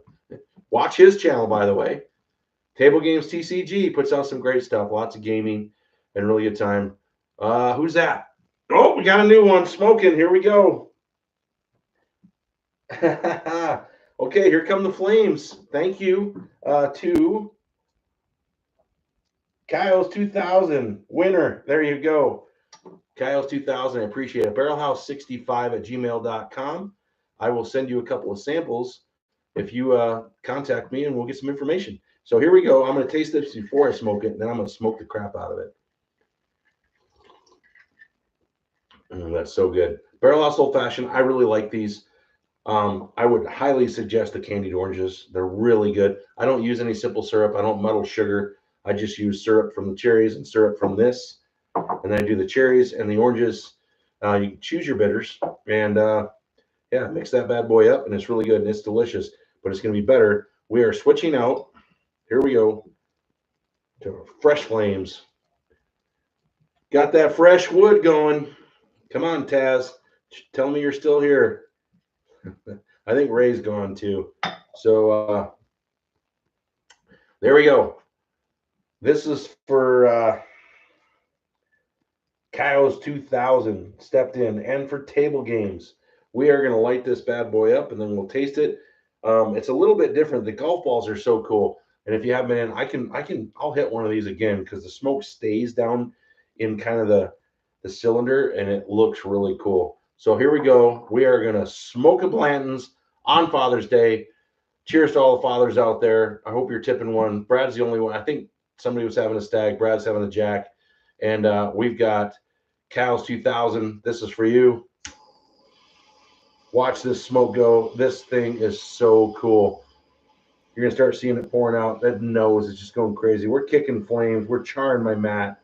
Watch his channel, by the way. Table Games TCG puts out some great stuff. Lots of gaming and really good time. Who's that? Oh, we got a new one. Smoking. Here we go. Okay, here come the flames. Thank you to Kyle's 2000 winner. There you go. Kyle's 2000. I appreciate it. barrelhouse65@gmail.com. I will send you a couple of samples if you contact me, and we'll get some information. So here we go. I'm going to taste this before I smoke it, and then I'm going to smoke the crap out of it. That's so good. Barrel House Old Fashioned. I really like these. I would highly suggest the candied oranges. They're really good. I don't use any simple syrup. I don't muddle sugar. I just use syrup from the cherries and syrup from this. And then I do the cherries and the oranges. You can choose your bitters. And yeah, mix that bad boy up, and it's really good, and it's delicious. But it's going to be better. We are switching out. Here we go to fresh flames. Got that fresh wood going. Come on, Taz. Tell me you're still here. I think Ray's gone too. So there we go. This is for Kyle's 2000 stepped in, and for Table Games. We are going to light this bad boy up, and then we'll taste it. It's a little bit different. The golf balls are so cool. And if you haven't been in, I'll hit one of these again, because the smoke stays down in kind of the cylinder, and it looks really cool. So here we go. We are going to smoke a Blanton's on Father's Day. Cheers to all the fathers out there. I hope you're tipping one. Brad's the only one. I think somebody was having a Stag. Brad's having a Jack. And we've got Kyle's 2000. This is for you. Watch this smoke go. This thing is so cool. You're going to start seeing it pouring out. That nose is just going crazy. We're kicking flames. We're charring my mat.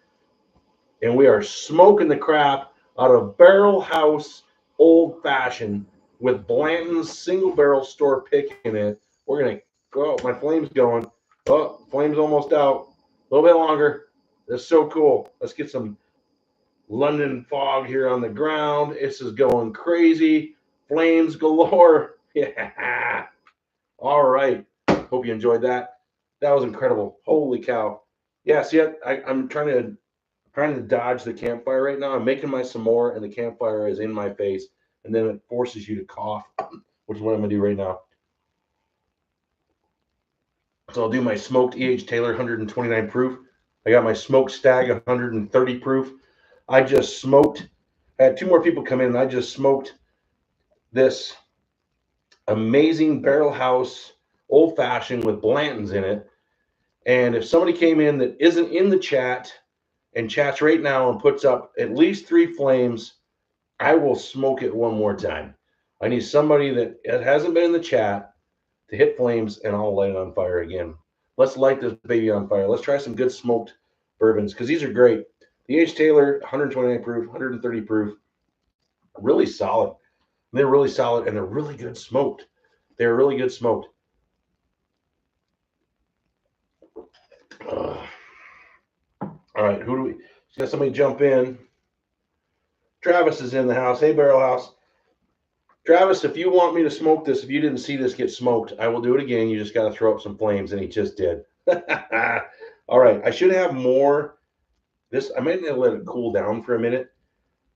And we are smoking the crap out of Barrel House Old Fashioned with Blanton's single barrel store pick in it. We're going to go. My flame's going. Oh, flame's almost out. A little bit longer. That's so cool. Let's get some London fog here on the ground. This is going crazy. Flames galore. Yeah. All right. Hope you enjoyed that. That was incredible. Holy cow. Yeah, see, I'm trying to dodge the campfire right now. I'm making my s'more, and the campfire is in my face, and then it forces you to cough, which is what I'm gonna do right now. So I'll do my smoked E.H. Taylor 129 proof. I got my smoked stag 130 proof. I just smoked. I had two more people come in, and I just smoked this amazing barrel house old fashioned with Blanton's in it. And if somebody came in that isn't in the chat and chats right now and puts up at least 3 flames, I will smoke it one more time. I need somebody that hasn't been in the chat to hit flames, and I'll light it on fire again. Let's light this baby on fire. Let's try some good smoked bourbons because these are great. The H. Taylor, 129 proof, 130 proof, really solid. They're really solid, and they're really good smoked. They're really good smoked. All right, who do we got? Somebody jump in. Travis is in the house. Hey, Barrel House. Travis, if you want me to smoke this, if you didn't see this get smoked, I will do it again. You just got to throw up some flames, and he just did. All right, I should have more. I might need to let it cool down for a minute.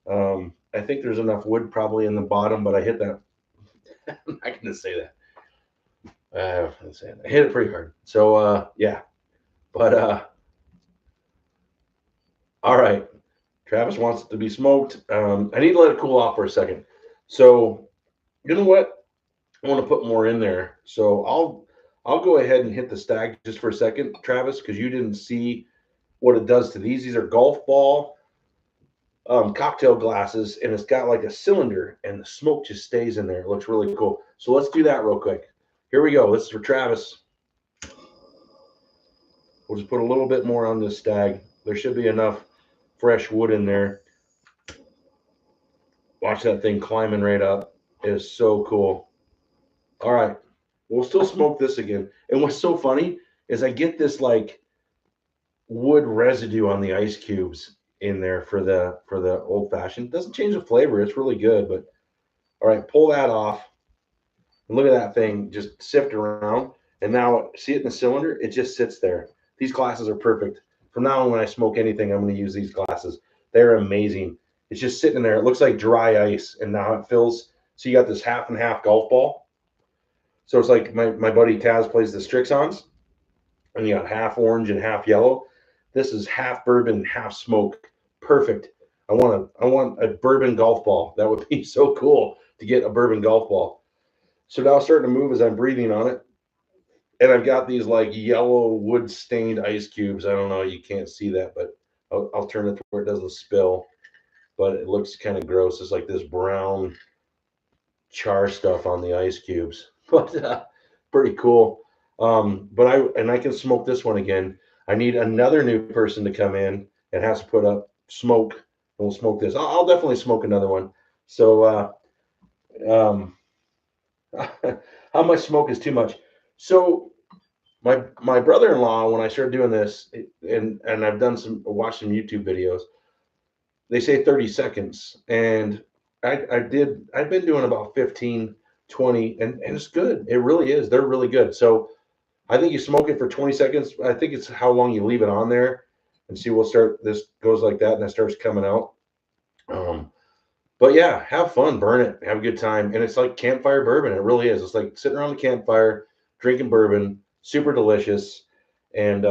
I think there's enough wood probably in the bottom, but I hit that. I'm not going to say that. I hit it pretty hard. So, yeah. But, all right. Travis wants it to be smoked. I need to let it cool off for a second. So, you know what? I want to put more in there. So I'll go ahead and hit the stag just for a second, Travis, because you didn't see what it does to these. These are golf ball cocktail glasses, and it's got like a cylinder, and the smoke just stays in there. It looks really cool. So let's do that real quick. Here we go. This is for Travis. We'll just put a little bit more on this stag. There should be enough fresh wood in there. Watch that thing climbing right up. It is so cool. All right. We'll still smoke this again. And what's so funny is I get this like wood residue on the ice cubes in there for the old fashioned. It doesn't change the flavor. It's really good. But all right, pull that off. And look at that thing just sift around. And now see it in the cylinder? It just sits there. These glasses are perfect. From now on, when I smoke anything, I'm going to use these glasses. They're amazing. It's just sitting there. It looks like dry ice. And now it fills. So you got this half and half golf ball. So it's like my buddy Taz plays the Strixons. And you got half orange and half yellow. This is half bourbon, half smoke. Perfect. I want a bourbon golf ball. That would be so cool to get a bourbon golf ball. So now it's starting to move as I'm breathing on it. And I've got these like yellow wood stained ice cubes. I don't know, you can't see that, but I'll turn it to where it doesn't spill. But it looks kind of gross. It's like this brown char stuff on the ice cubes. But pretty cool. But I can smoke this one again. I need another new person to come in and has to put up smoke, and we'll smoke this. I'll definitely smoke another one. So how much smoke is too much? So my brother-in-law, when I started doing this, and I've watched some YouTube videos, they say 30 seconds, and I've been doing about 15, 20, and it's good. It really is. They're really good. So I think you smoke it for 20 seconds. I think it's how long you leave it on there, and see, this goes like that, and it starts coming out. But yeah, have fun, burn it, have a good time. And it's like campfire bourbon. It really is. It's like sitting around the campfire, drinking bourbon, super delicious. And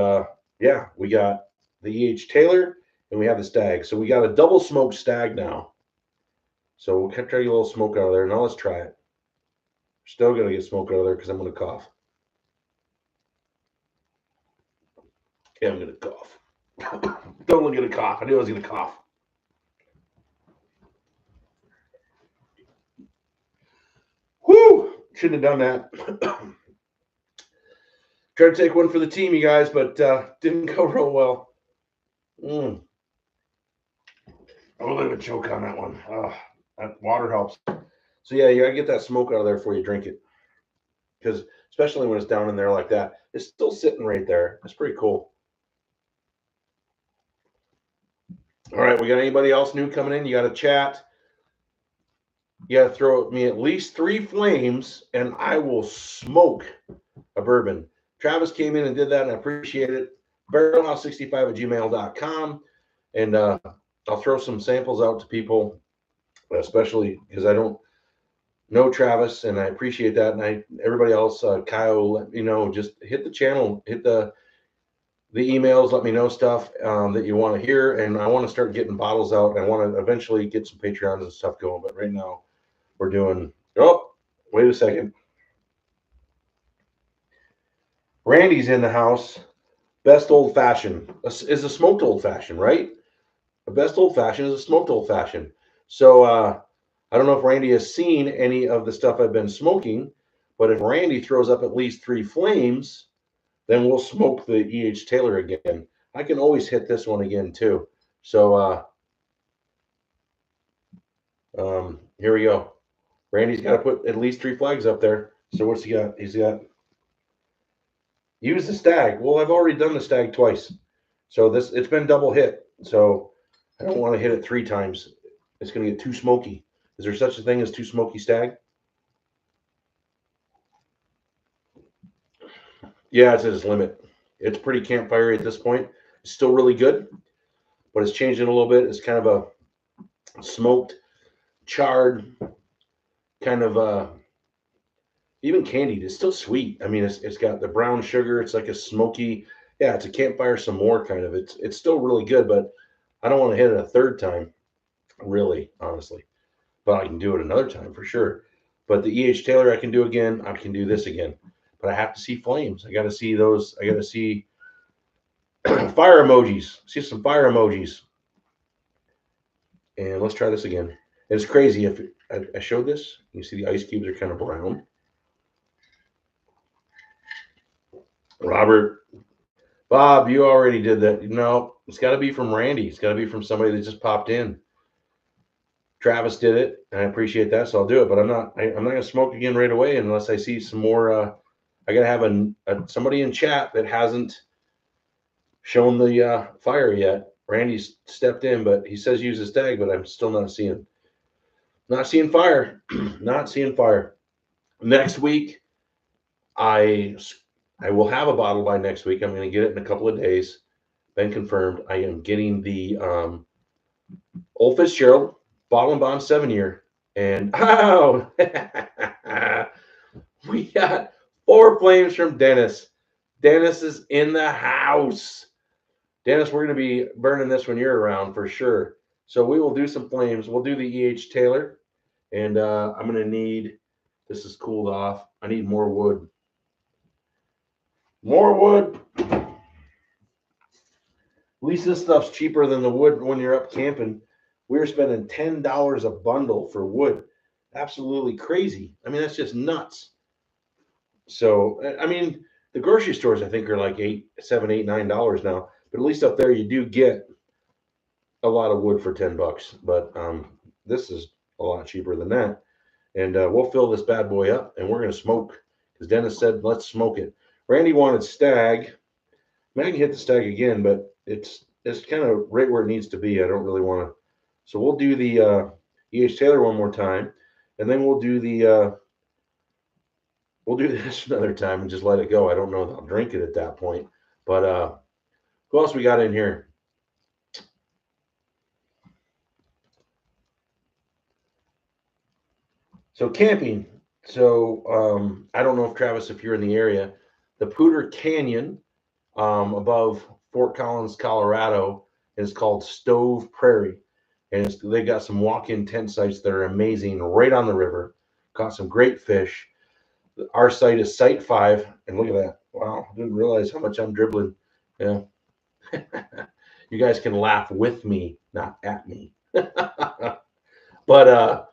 yeah, we got the E.H. Taylor and we have the stag. So we got a double smoked stag now. So we'll try to get a little smoke out of there. Now let's try it. Still going to get smoke out of there because I'm going to cough. Yeah, I'm going to cough. Don't look at a cough. I knew I was going to cough. Whoo! Shouldn't have done that. Tried to take one for the team, you guys, but didn't go real well. Oh, look at a choke on that one. That water helps. So yeah, you gotta get that smoke out of there before you drink it, because especially when it's down in there like that. It's still sitting right there. That's pretty cool. All right, we got anybody else new coming in? You got to chat. You got to throw me at least 3 flames, and I will smoke a bourbon. Travis came in and did that, and I appreciate it. barrelhouse65@gmail.com, and I'll throw some samples out to people, especially because I don't know Travis, and I appreciate that. And everybody else, Kyle, let me know. Just hit the channel, hit the emails, let me know stuff that you want to hear, and I want to start getting bottles out. And I want to eventually get some Patreons and stuff going, but right now we're doing. Oh, wait a second. Randy's in the house. Best old fashioned is a smoked old fashioned, right? The best old fashioned is a smoked old fashioned. So I don't know if Randy has seen any of the stuff I've been smoking, but if Randy throws up at least 3 flames, then we'll smoke the E.H. Taylor again. I can always hit this one again too. So here we go. Randy's got to put at least 3 flags up there. So what's he got? He's got use the stag. Well, I've already done the stag twice. So it's been double hit. So I don't want to hit it 3 times. It's going to get too smoky. Is there such a thing as too smoky stag? Yeah, it's at its limit. It's pretty campfire at this point. It's still really good, but it's changing a little bit. It's kind of a smoked, charred, kind of even candied. It's still sweet. I mean, it's got the brown sugar. It's like a smoky. Yeah, it's a campfire some more kind of. It's still really good, but I don't want to hit it a 3rd time, really, honestly. But I can do it another time for sure. But the E.H. Taylor I can do again. I can do this again. But I have to see flames. I got to see those. I got to see fire emojis. See some fire emojis. And let's try this again. It's crazy. If I showed this, you see the ice cubes are kind of brown. Robert, Bob, you already did that. No, it's got to be from Randy. It's got to be from somebody that just popped in. Travis did it, and I appreciate that, so I'll do it. But I'm not going to smoke again right away unless I see some more. I got to have somebody in chat that hasn't shown the fire yet. Randy's stepped in, but he says use his tag, but I'm still not seeing fire. Not seeing fire. Next week, I will have a bottle by next week. I'm going to get it in a couple of days. Been confirmed. I am getting the Old Fitzgerald Bottle and Bond 7-year. And we got 4 flames from Dennis. Dennis is in the house. Dennis, we're going to be burning this when you're around for sure. So we will do some flames. We'll do the E.H. Taylor. And I'm going to need, this is cooled off. I need more wood. More wood. At least this stuff's cheaper than the wood when you're up camping. We were spending $10 a bundle for wood. Absolutely crazy. I mean, that's just nuts. So, I mean, the grocery stores, I think, are like $7, $8, $9 now. But at least up there, you do get a lot of wood for $10. But this is a lot cheaper than that. And we'll fill this bad boy up, and we're going to smoke. Because Dennis said, let's smoke it. Randy wanted stag. I mean, I can hit the stag again, but it's kind of right where it needs to be. I don't really want to. So we'll do the E.H. Taylor one more time, and then we'll do this another time and just let it go. I don't know if I'll drink it at that point. But who else we got in here? So camping. So I don't know if Travis, if you're in the area, the Poudre Canyon above Fort Collins, Colorado, is called Stove Prairie. And they got some walk-in tent sites that are amazing right on the river. Caught some great fish. Our site is Site 5. And look at that. Wow. I didn't realize how much I'm dribbling. Yeah. You guys can laugh with me, not at me. But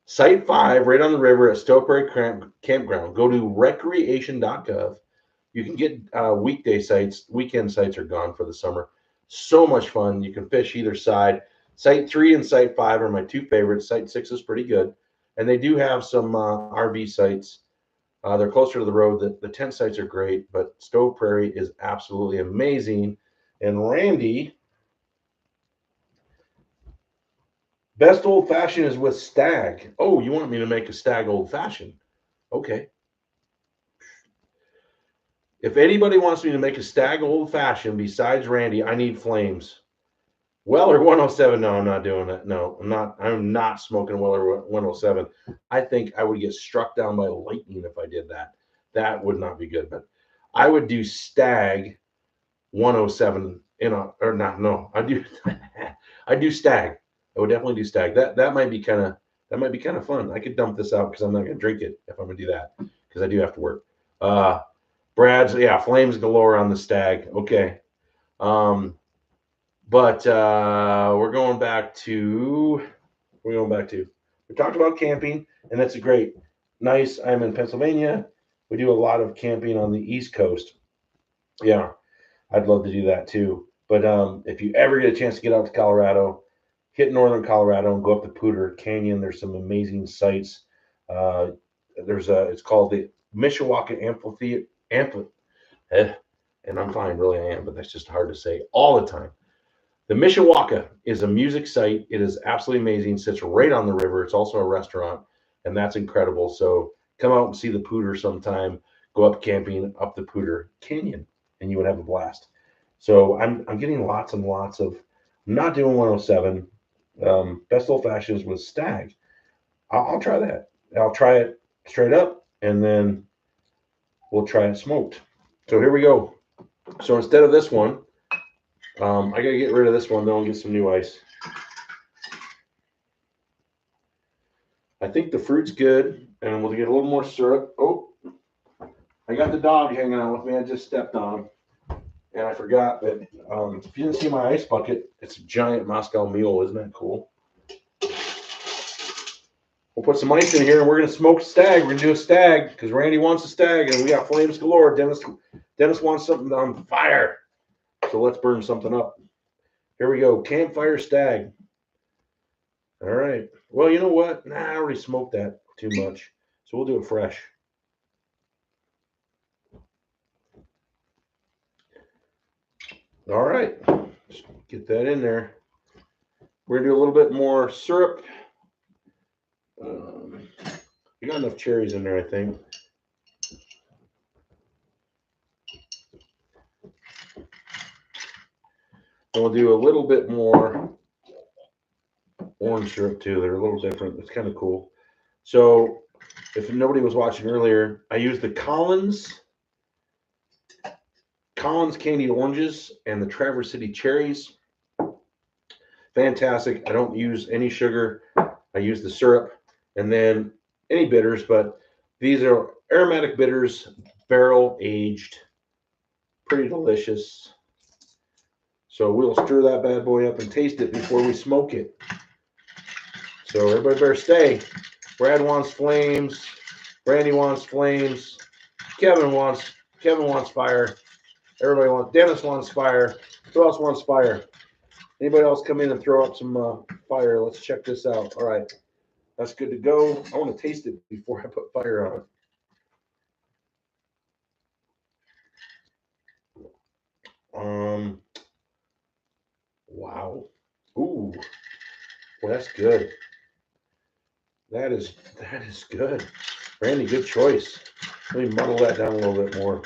Site 5, right on the river at Stove Prairie Campground. Go to recreation.gov. You can get weekday sites. Weekend sites are gone for the summer. So much fun. You can fish either side. Site 3 and Site 5 are my 2 favorites. Site 6 is pretty good. And they do have some RV sites They're closer to the road. The tent sites are great, but Stove Prairie is absolutely amazing. And Randy, best old fashioned is with Stag. Oh, you want me to make a Stag old fashioned? Okay. If anybody wants me to make a Stag old fashioned besides Randy, I need flames. Weller 107. No, I'm not doing that. No, I'm not smoking Weller 107. I think I would get struck down by lightning if I did that. That would not be good. But I would do Stag 107 or not. No, I do. I do Stag. I would definitely do Stag. That might be kind of fun. I could dump this out because I'm not gonna drink it if I'm gonna do that because I do have to work. Brad's, yeah, flames galore on the Stag. Okay. But we're going back to we talked about camping, and that's great. Nice. I'm in Pennsylvania. We do a lot of camping on the East Coast. Yeah, I'd love to do that too. But if you ever get a chance to get out to Colorado, hit northern Colorado and go up the Poudre Canyon. There's some amazing sites. It's called the Mishawaka Amphitheater. And I'm fine, really I am, but that's just hard to say all the time. The Mishawaka is a music site. It is absolutely amazing. Sits right on the river. It's also a restaurant, and that's incredible. So come out and see the Poudre sometime. Go up camping up the Poudre Canyon, and you would have a blast. So I'm getting lots and lots of. I'm not doing 107. Best old fashions with Stag. I'll try that. I'll try it straight up, and then we'll try it smoked. So here we go. So instead of this one, I gotta get rid of this one though and get some new ice. I think the fruit's good, and we'll get a little more syrup. Oh, I got the dog hanging out with me. I just stepped on him, and I forgot that. If you didn't see my ice bucket, it's a giant Moscow Mule. Isn't that cool? We'll put some ice in here, and we're gonna smoke Stag. We're gonna do a Stag because Randy wants a Stag, and we got flames galore. Dennis wants something on fire, so let's burn something up. Here we go. Campfire Stag. All right. Well, you know what? Nah, I already smoked that too much, so we'll do it fresh. All right. Just get that in there. We're gonna do a little bit more syrup. You got enough cherries in there, I think. And we'll do a little bit more orange syrup too. They're a little different. It's kind of cool. So if nobody was watching earlier, I used the Collins candied oranges and the Traverse City cherries. Fantastic. I don't use any sugar. I use the syrup and then any bitters, but these are aromatic bitters, barrel aged, pretty delicious. So we'll stir that bad boy up and taste it before we smoke it. So everybody better stay. Brad wants flames. Randy wants flames. Kevin wants fire. Everybody wants. Dennis wants fire. Who else wants fire? Anybody else come in and throw up some fire? Let's check this out. All right, that's good to go. I want to taste it before I put fire on it. Wow. Ooh. Well, that's good. That is good. Randy, good choice. Let me muddle that down a little bit more.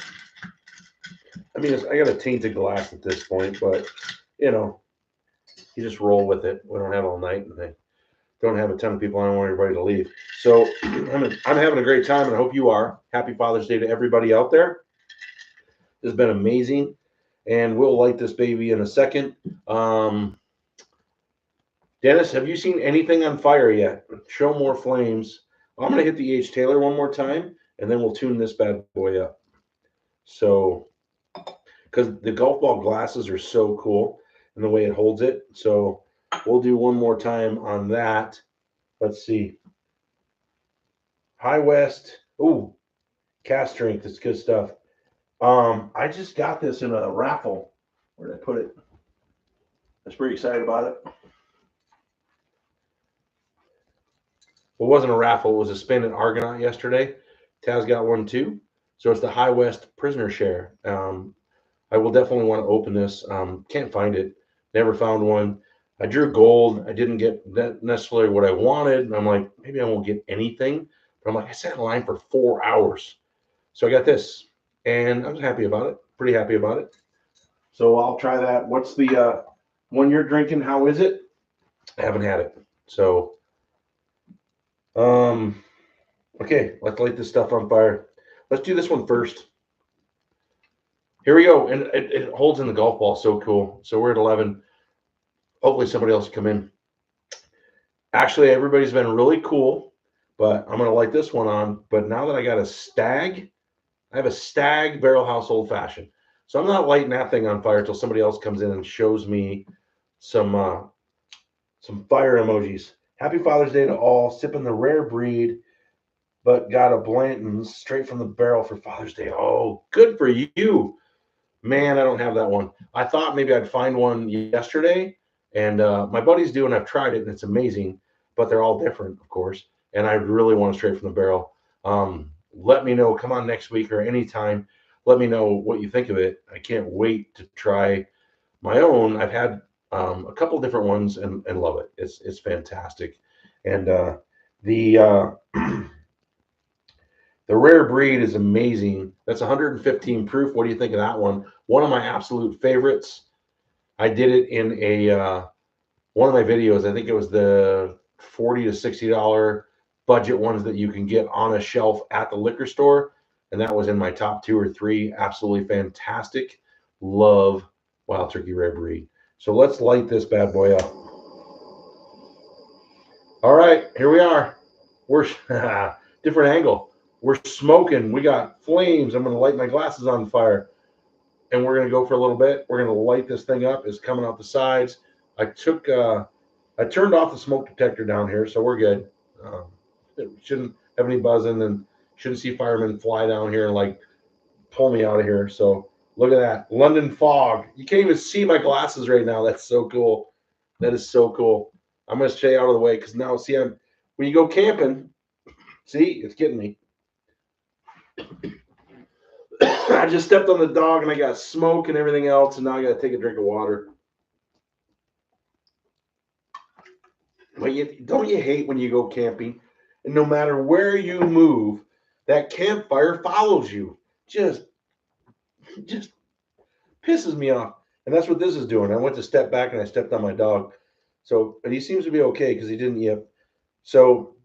I mean, I got a tainted glass at this point, but you just roll with it. We don't have all night, and they don't have a ton of people. I don't want everybody to leave. So I'm having a great time, and I hope you are. Happy Father's Day to everybody out there. This has been amazing, and we'll light this baby in a second. Dennis, have you seen anything on fire yet? Show more flames. I'm going to hit the H. Taylor one more time, and then we'll tune this bad boy up. So, because the golf ball glasses are so cool and the way it holds it. So we'll do one more time on that. Let's see. High West. Ooh, cast strength. It's good stuff. I just got this in a raffle. Where did I put it? I was pretty excited about it. Well, it wasn't a raffle. It was a spin at Argonaut yesterday. Taz got one too. So it's the High West Prisoner Share. I will definitely want to open this. Can't find it. Never found one. I drew gold. I didn't get necessarily what I wanted. And I'm like, maybe I won't get anything. But I'm like, I sat in line for 4 hours. So I got this. And I was happy about it. Pretty happy about it. So I'll try that. What's the one you're drinking? How is it? I haven't had it. So, okay, let's light this stuff on fire. Let's do this one first. Here we go. And it holds in the golf ball. So cool. So we're at 11. Hopefully somebody else will come in. Actually, everybody's been really cool, but I'm going to light this one on. But now that I got a Stag, I have a Stag Barrel House Old Fashioned. So I'm not lighting that thing on fire until somebody else comes in and shows me some fire emojis. Happy Father's Day to all. Sipping the rare breed, but got a Blanton's straight from the barrel for Father's Day. Oh, good for you. Man, I don't have that one. I thought maybe I'd find one yesterday, and my buddies do, and I've tried it, and it's amazing, but they're all different, of course, and I really want it straight from the barrel. Let me know. Come on next week or anytime. Let me know what you think of it. I can't wait to try my own. I've had a couple different ones and love it. It's fantastic. And the the rare breed is amazing. That's 115 proof. What do you think of that one? One of my absolute favorites. I did it in a one of my videos. I think it was the $40 to $60 budget ones that you can get on a shelf at the liquor store. And that was in my top 2 or 3. Absolutely fantastic. Love Wild Turkey Rare Breed. So let's light this bad boy up. All right, here we are. We're different angle. We're smoking. We got flames. I'm going to light my glasses on fire. And we're going to go for a little bit. We're going to light this thing up. It's coming out the sides. I turned off the smoke detector down here, so we're good. It shouldn't have any buzzing, and shouldn't see firemen fly down here and like pull me out of here. So look at that. London fog. You can't even see my glasses right now. That's so cool. That is so cool. I'm going to stay out of the way because now, see, when you go camping, see, it's getting me. I just stepped on the dog and I got smoke and everything else, and now I got to take a drink of water. But don't you hate when you go camping, and no matter where you move, that campfire follows you? Just pisses me off. And that's what this is doing. I went to step back and I stepped on my dog. So, but he seems to be okay because he didn't yip. So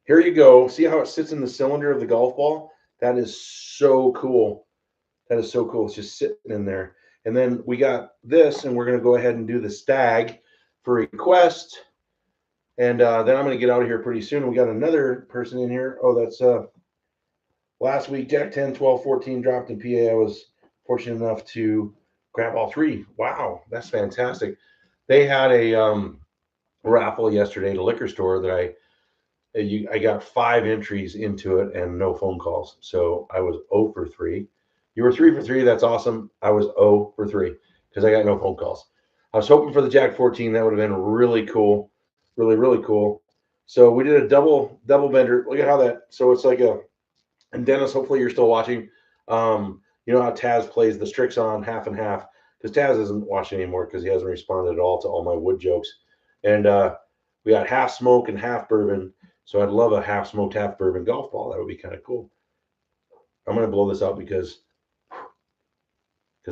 here you go. See how it sits in the cylinder of the golf ball? That is so cool. That is so cool. It's just sitting in there. And then we got this, and we're going to go ahead and do the Stag for request. And then I'm going to get out of here pretty soon. We got another person in here. Oh, that's last week, Jack 10, 12, 14 dropped in PA. I was fortunate enough to grab all 3. Wow, that's fantastic. They had a raffle yesterday at a liquor store that I got 5 entries into it and no phone calls. So I was 0 for 3. You were 3 for 3. That's awesome. I was 0 for 3 because I got no phone calls. I was hoping for the Jack 14. That would have been really cool. Really, really cool. So we did a double bender. Look at how that, so it's like and Dennis, hopefully you're still watching. You know how Taz plays the Strix-On half and half, because Taz isn't watching anymore because he hasn't responded at all to all my wood jokes. And we got half smoke and half bourbon. So I'd love a half smoked, half bourbon golf ball. That would be kind of cool. I'm going to blow this out because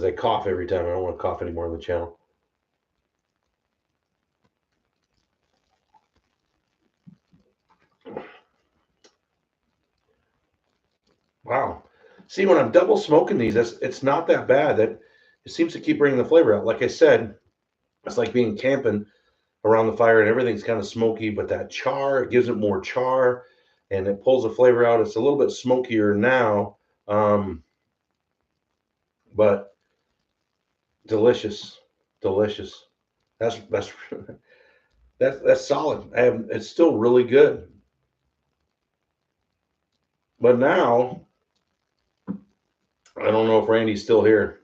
I cough every time. I don't want to cough anymore on the channel. Wow. See, when I'm double smoking these, it's not that bad. That it seems to keep bringing the flavor out. Like I said, it's like being camping around the fire and everything's kind of smoky, but that char, it gives it more char and it pulls the flavor out. It's a little bit smokier now, but delicious. That's solid. It's still really good. But now, I don't know if Randy's still here.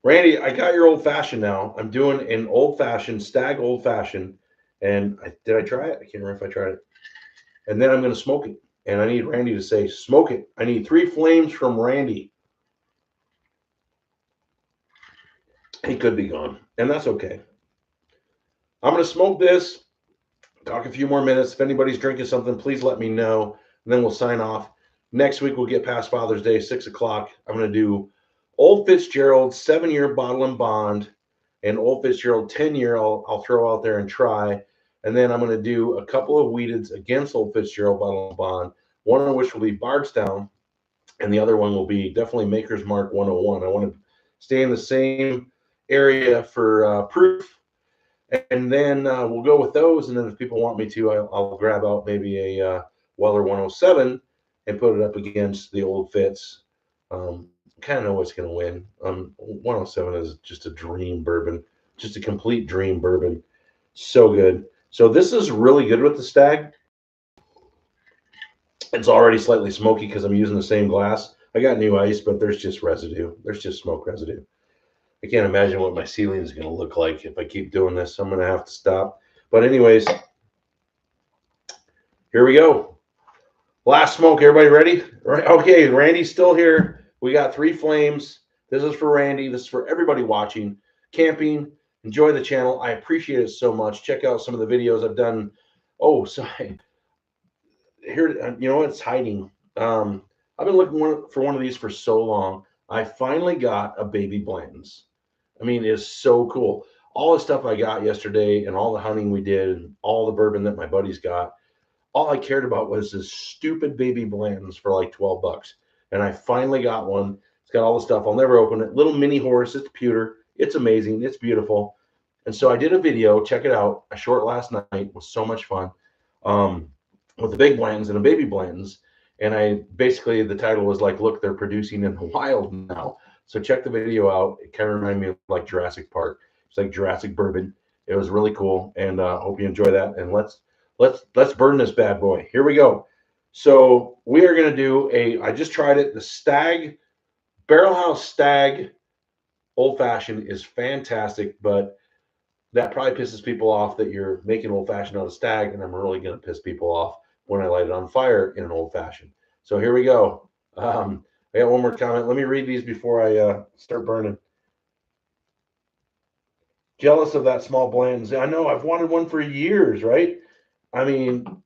Randy, I got your old fashioned now. I'm doing an old fashioned, Stag old fashioned. And did I try it? I can't remember if I tried it. And then I'm going to smoke it. And I need Randy to say, smoke it. I need 3 flames from Randy. He could be gone, and that's okay. I'm going to smoke this, talk a few more minutes. If anybody's drinking something, please let me know, and then we'll sign off. Next week, we'll get past Father's Day, 6 o'clock. I'm going to do Old Fitzgerald 7-year bottle and bond, and Old Fitzgerald 10-year I'll throw out there and try. And then I'm going to do a couple of weededs against Old Fitzgerald bottle and bond, one of which will be Bardstown, and the other one will be definitely Maker's Mark 101. I want to stay in the same area for proof. And then we'll go with those. And then if people want me to, I'll grab out maybe a Weller 107 and put it up against the Old Fitz. Kind of know what's going to win. 107 is just a dream bourbon, just a complete dream bourbon. So good. So this is really good with the Stag. It's already slightly smoky because I'm using the same glass. I got new ice, but there's just residue. There's just smoke residue. I can't imagine what my ceiling is going to look like if I keep doing this. I'm going to have to stop. But anyways, here we go. Last smoke. Everybody ready? Right. Okay, Randy's still here. We got 3 flames. This is for Randy. This is for everybody watching. Camping. Enjoy the channel. I appreciate it so much. Check out some of the videos I've done. Oh, sorry. Here, you know what? It's hiding. I've been looking for one of these for so long. I finally got a baby Blanton's. I mean, it's so cool. All the stuff I got yesterday and all the hunting we did and all the bourbon that my buddies got, all I cared about was this stupid baby Blanton's for like 12 bucks. And I finally got one. It's got all the stuff. I'll never open it. Little mini horse. It's pewter. It's amazing. It's beautiful. And so I did a video. Check it out. I shot last night. It was so much fun. With the big Blantons and a baby Blantons. And I basically, the title was like, look, they're producing in the wild now. So check the video out. It kind of reminded me of like Jurassic Park. It's like Jurassic bourbon. It was really cool, and hope you enjoy that. And let's burn this bad boy. Here we go. So we are going to do I just tried it. The Stag, Barrel House Stag Old Fashioned is fantastic, but that probably pisses people off that you're making Old Fashioned out of Stag, and I'm really going to piss people off when I light it on fire in an Old Fashioned. So here we go. I got one more comment. Let me read these before I start burning. Jealous of that small Blanton's. I know. I've wanted one for years, right? I mean,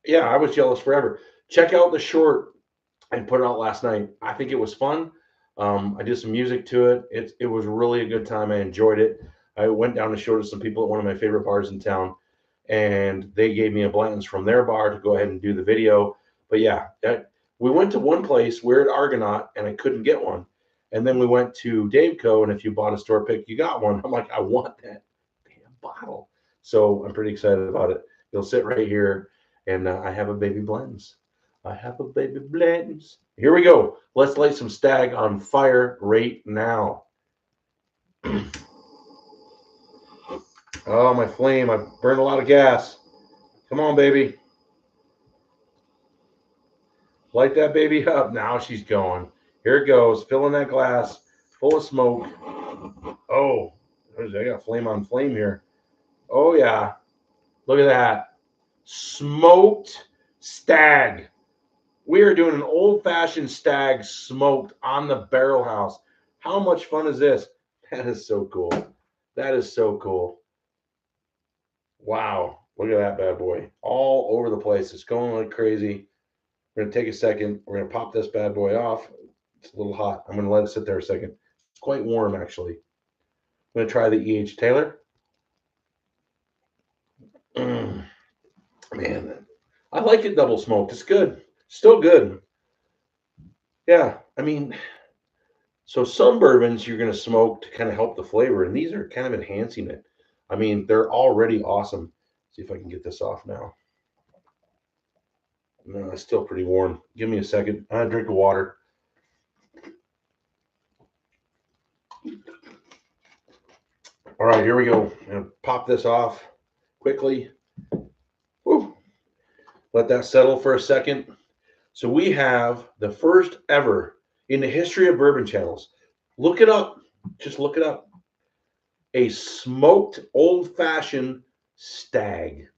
yeah, I was jealous forever. Check out the short I put it out last night. I think it was fun. I did some music to it. It was really a good time. I enjoyed it. I went down to show to some people at one of my favorite bars in town, and they gave me a Blanton's from their bar to go ahead and do the video. But yeah, we went to one place, Weird Argonaut, and I couldn't get one. And then we went to Daveco, and if you bought a store pick, you got one. I'm like, I want that damn bottle. So I'm pretty excited about it. It'll sit right here, and I have a baby Blanton's. I have a baby Blanton's. Here we go. Let's light some Stag on fire right now. Oh, my flame. I burned a lot of gas. Come on, baby. Light that baby up. Now she's going. Here it goes. Filling that glass full of smoke. Oh, I got flame on flame here. Oh, yeah. Look at that. Smoked Stag. We are doing an old-fashioned Stag smoked on the barrel house. How much fun is this? That is so cool. That is so cool. Wow. Look at that bad boy. All over the place. It's going like crazy. We're going to take a second. We're going to pop this bad boy off. It's a little hot. I'm going to let it sit there a second. It's quite warm, actually. I'm going to try the E.H. Taylor. Man, I like it double smoked. It's good. Still good. Yeah, I mean, so some bourbons you're going to smoke to kind of help the flavor, and these are kind of enhancing it. I mean, they're already awesome. See if I can get this off now. No, it's still pretty warm. Give me a second. I drink of water. All right, here we go. I'm going to pop this off quickly. Woo. Let that settle for a second. So we have the first ever in the history of bourbon channels. Look it up. Just look it up. A smoked old-fashioned Stag.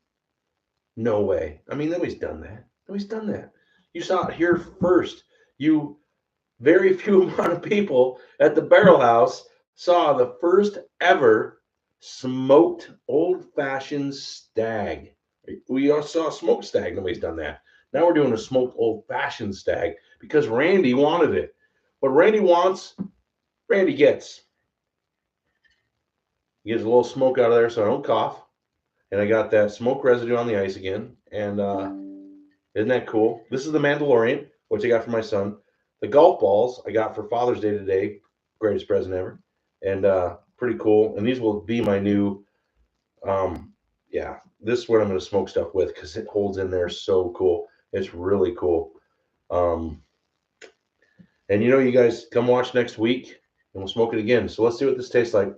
No way. I mean, nobody's done that. Nobody's done that. You saw it here first. You very few amount of people at the Barrel House saw the first ever smoked old-fashioned stag. We all saw a smoked stag. Nobody's done that. Now we're doing a smoked old-fashioned stag because Randy wanted it. What Randy wants, Randy gets. He gets a little smoke out of there so I don't cough. And I got that smoke residue on the ice again. And isn't that cool? This is the Mandalorian, which I got for my son. The golf balls I got for Father's Day today. Greatest present ever. And pretty cool. And these will be my new, yeah, this is what I'm going to smoke stuff with because it holds in there so cool. It's really cool. And you guys come watch next week and we'll smoke it again. So let's see what this tastes like.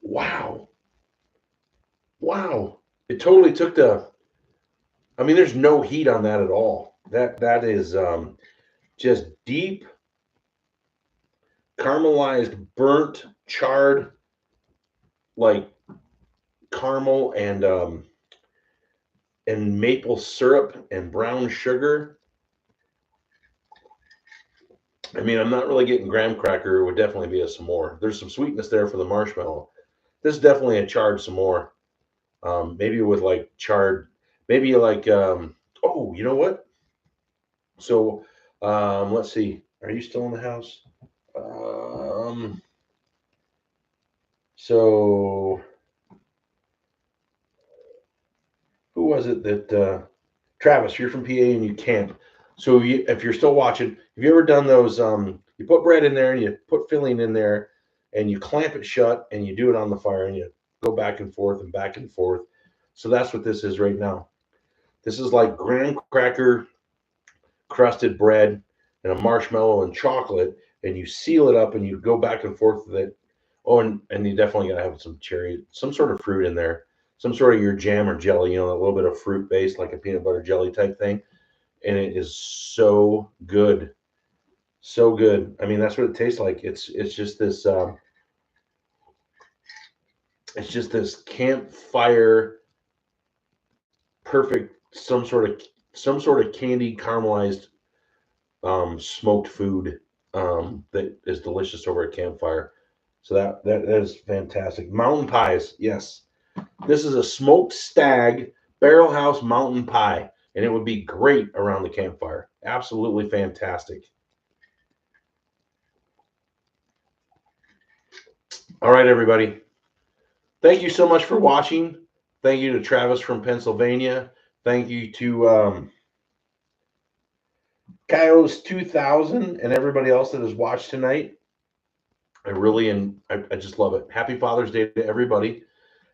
Wow. Wow. It totally took there's no heat on that at all. That is just deep caramelized, burnt, charred, like caramel and maple syrup and brown sugar. I'm not really getting graham cracker. It would definitely be a s'more. There's some sweetness there for the marshmallow. This is definitely a charred s'more. Maybe with like charred, maybe like, oh, you know what? So, let's see. Are you still in the house? So who was it that, Travis, you're from PA and you camp. So if you're still watching, have you ever done those, you put bread in there and you put filling in there and you clamp it shut and you do it on the fire and you go back and forth and back and forth. So that's what this is right now. This is like graham cracker crusted bread and a marshmallow and chocolate, and you seal it up and you go back and forth with it. Oh, and you definitely got to have some cherry, some sort of fruit in there, some sort of your jam or jelly, a little bit of fruit based, like a peanut butter jelly type thing. And it is so good. So good. That's what it tastes like. It's just this campfire perfect some sort of candied caramelized smoked food that is delicious over a campfire. So that is fantastic. Mountain pies, yes. This is a smoked stag barrel house mountain pie, and it would be great around the campfire. Absolutely fantastic. All right, everybody. Thank you so much for watching. Thank you to Travis from Pennsylvania. Thank you to Kyos 2000 and everybody else that has watched tonight. I just love it. Happy Father's Day to everybody.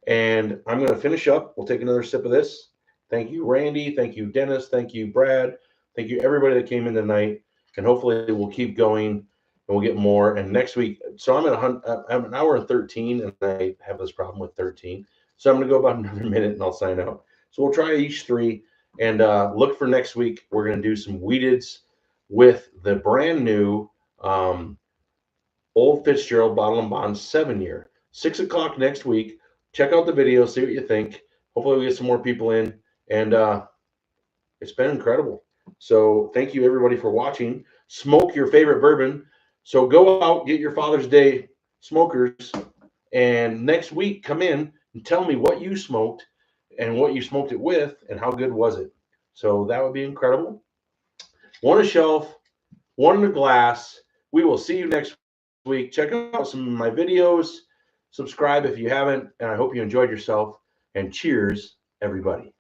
And I'm going to finish up. We'll take another sip of this. Thank you, Randy. Thank you, Dennis. Thank you, Brad. Thank you, everybody that came in tonight. And hopefully we'll keep going and we'll get more. And next week, so I'm an hour and 13, and I have this problem with 13. So I'm going to go about another minute and I'll sign out. So we'll try each three. And look for next week. We're going to do some wheateds with the brand new Old Fitzgerald Bottle and Bond 7-year. 6 o'clock next week. Check out the video, see what you think. Hopefully we get some more people in. And it's been incredible. So thank you, everybody, for watching. Smoke your favorite bourbon. So go out, get your Father's Day smokers. And next week, come in and tell me what you smoked and what you smoked it with and how good was it. So that would be incredible. One a shelf, one in a glass. We will see you next week. Check out some of my videos. Subscribe if you haven't. And I hope you enjoyed yourself. And cheers, everybody.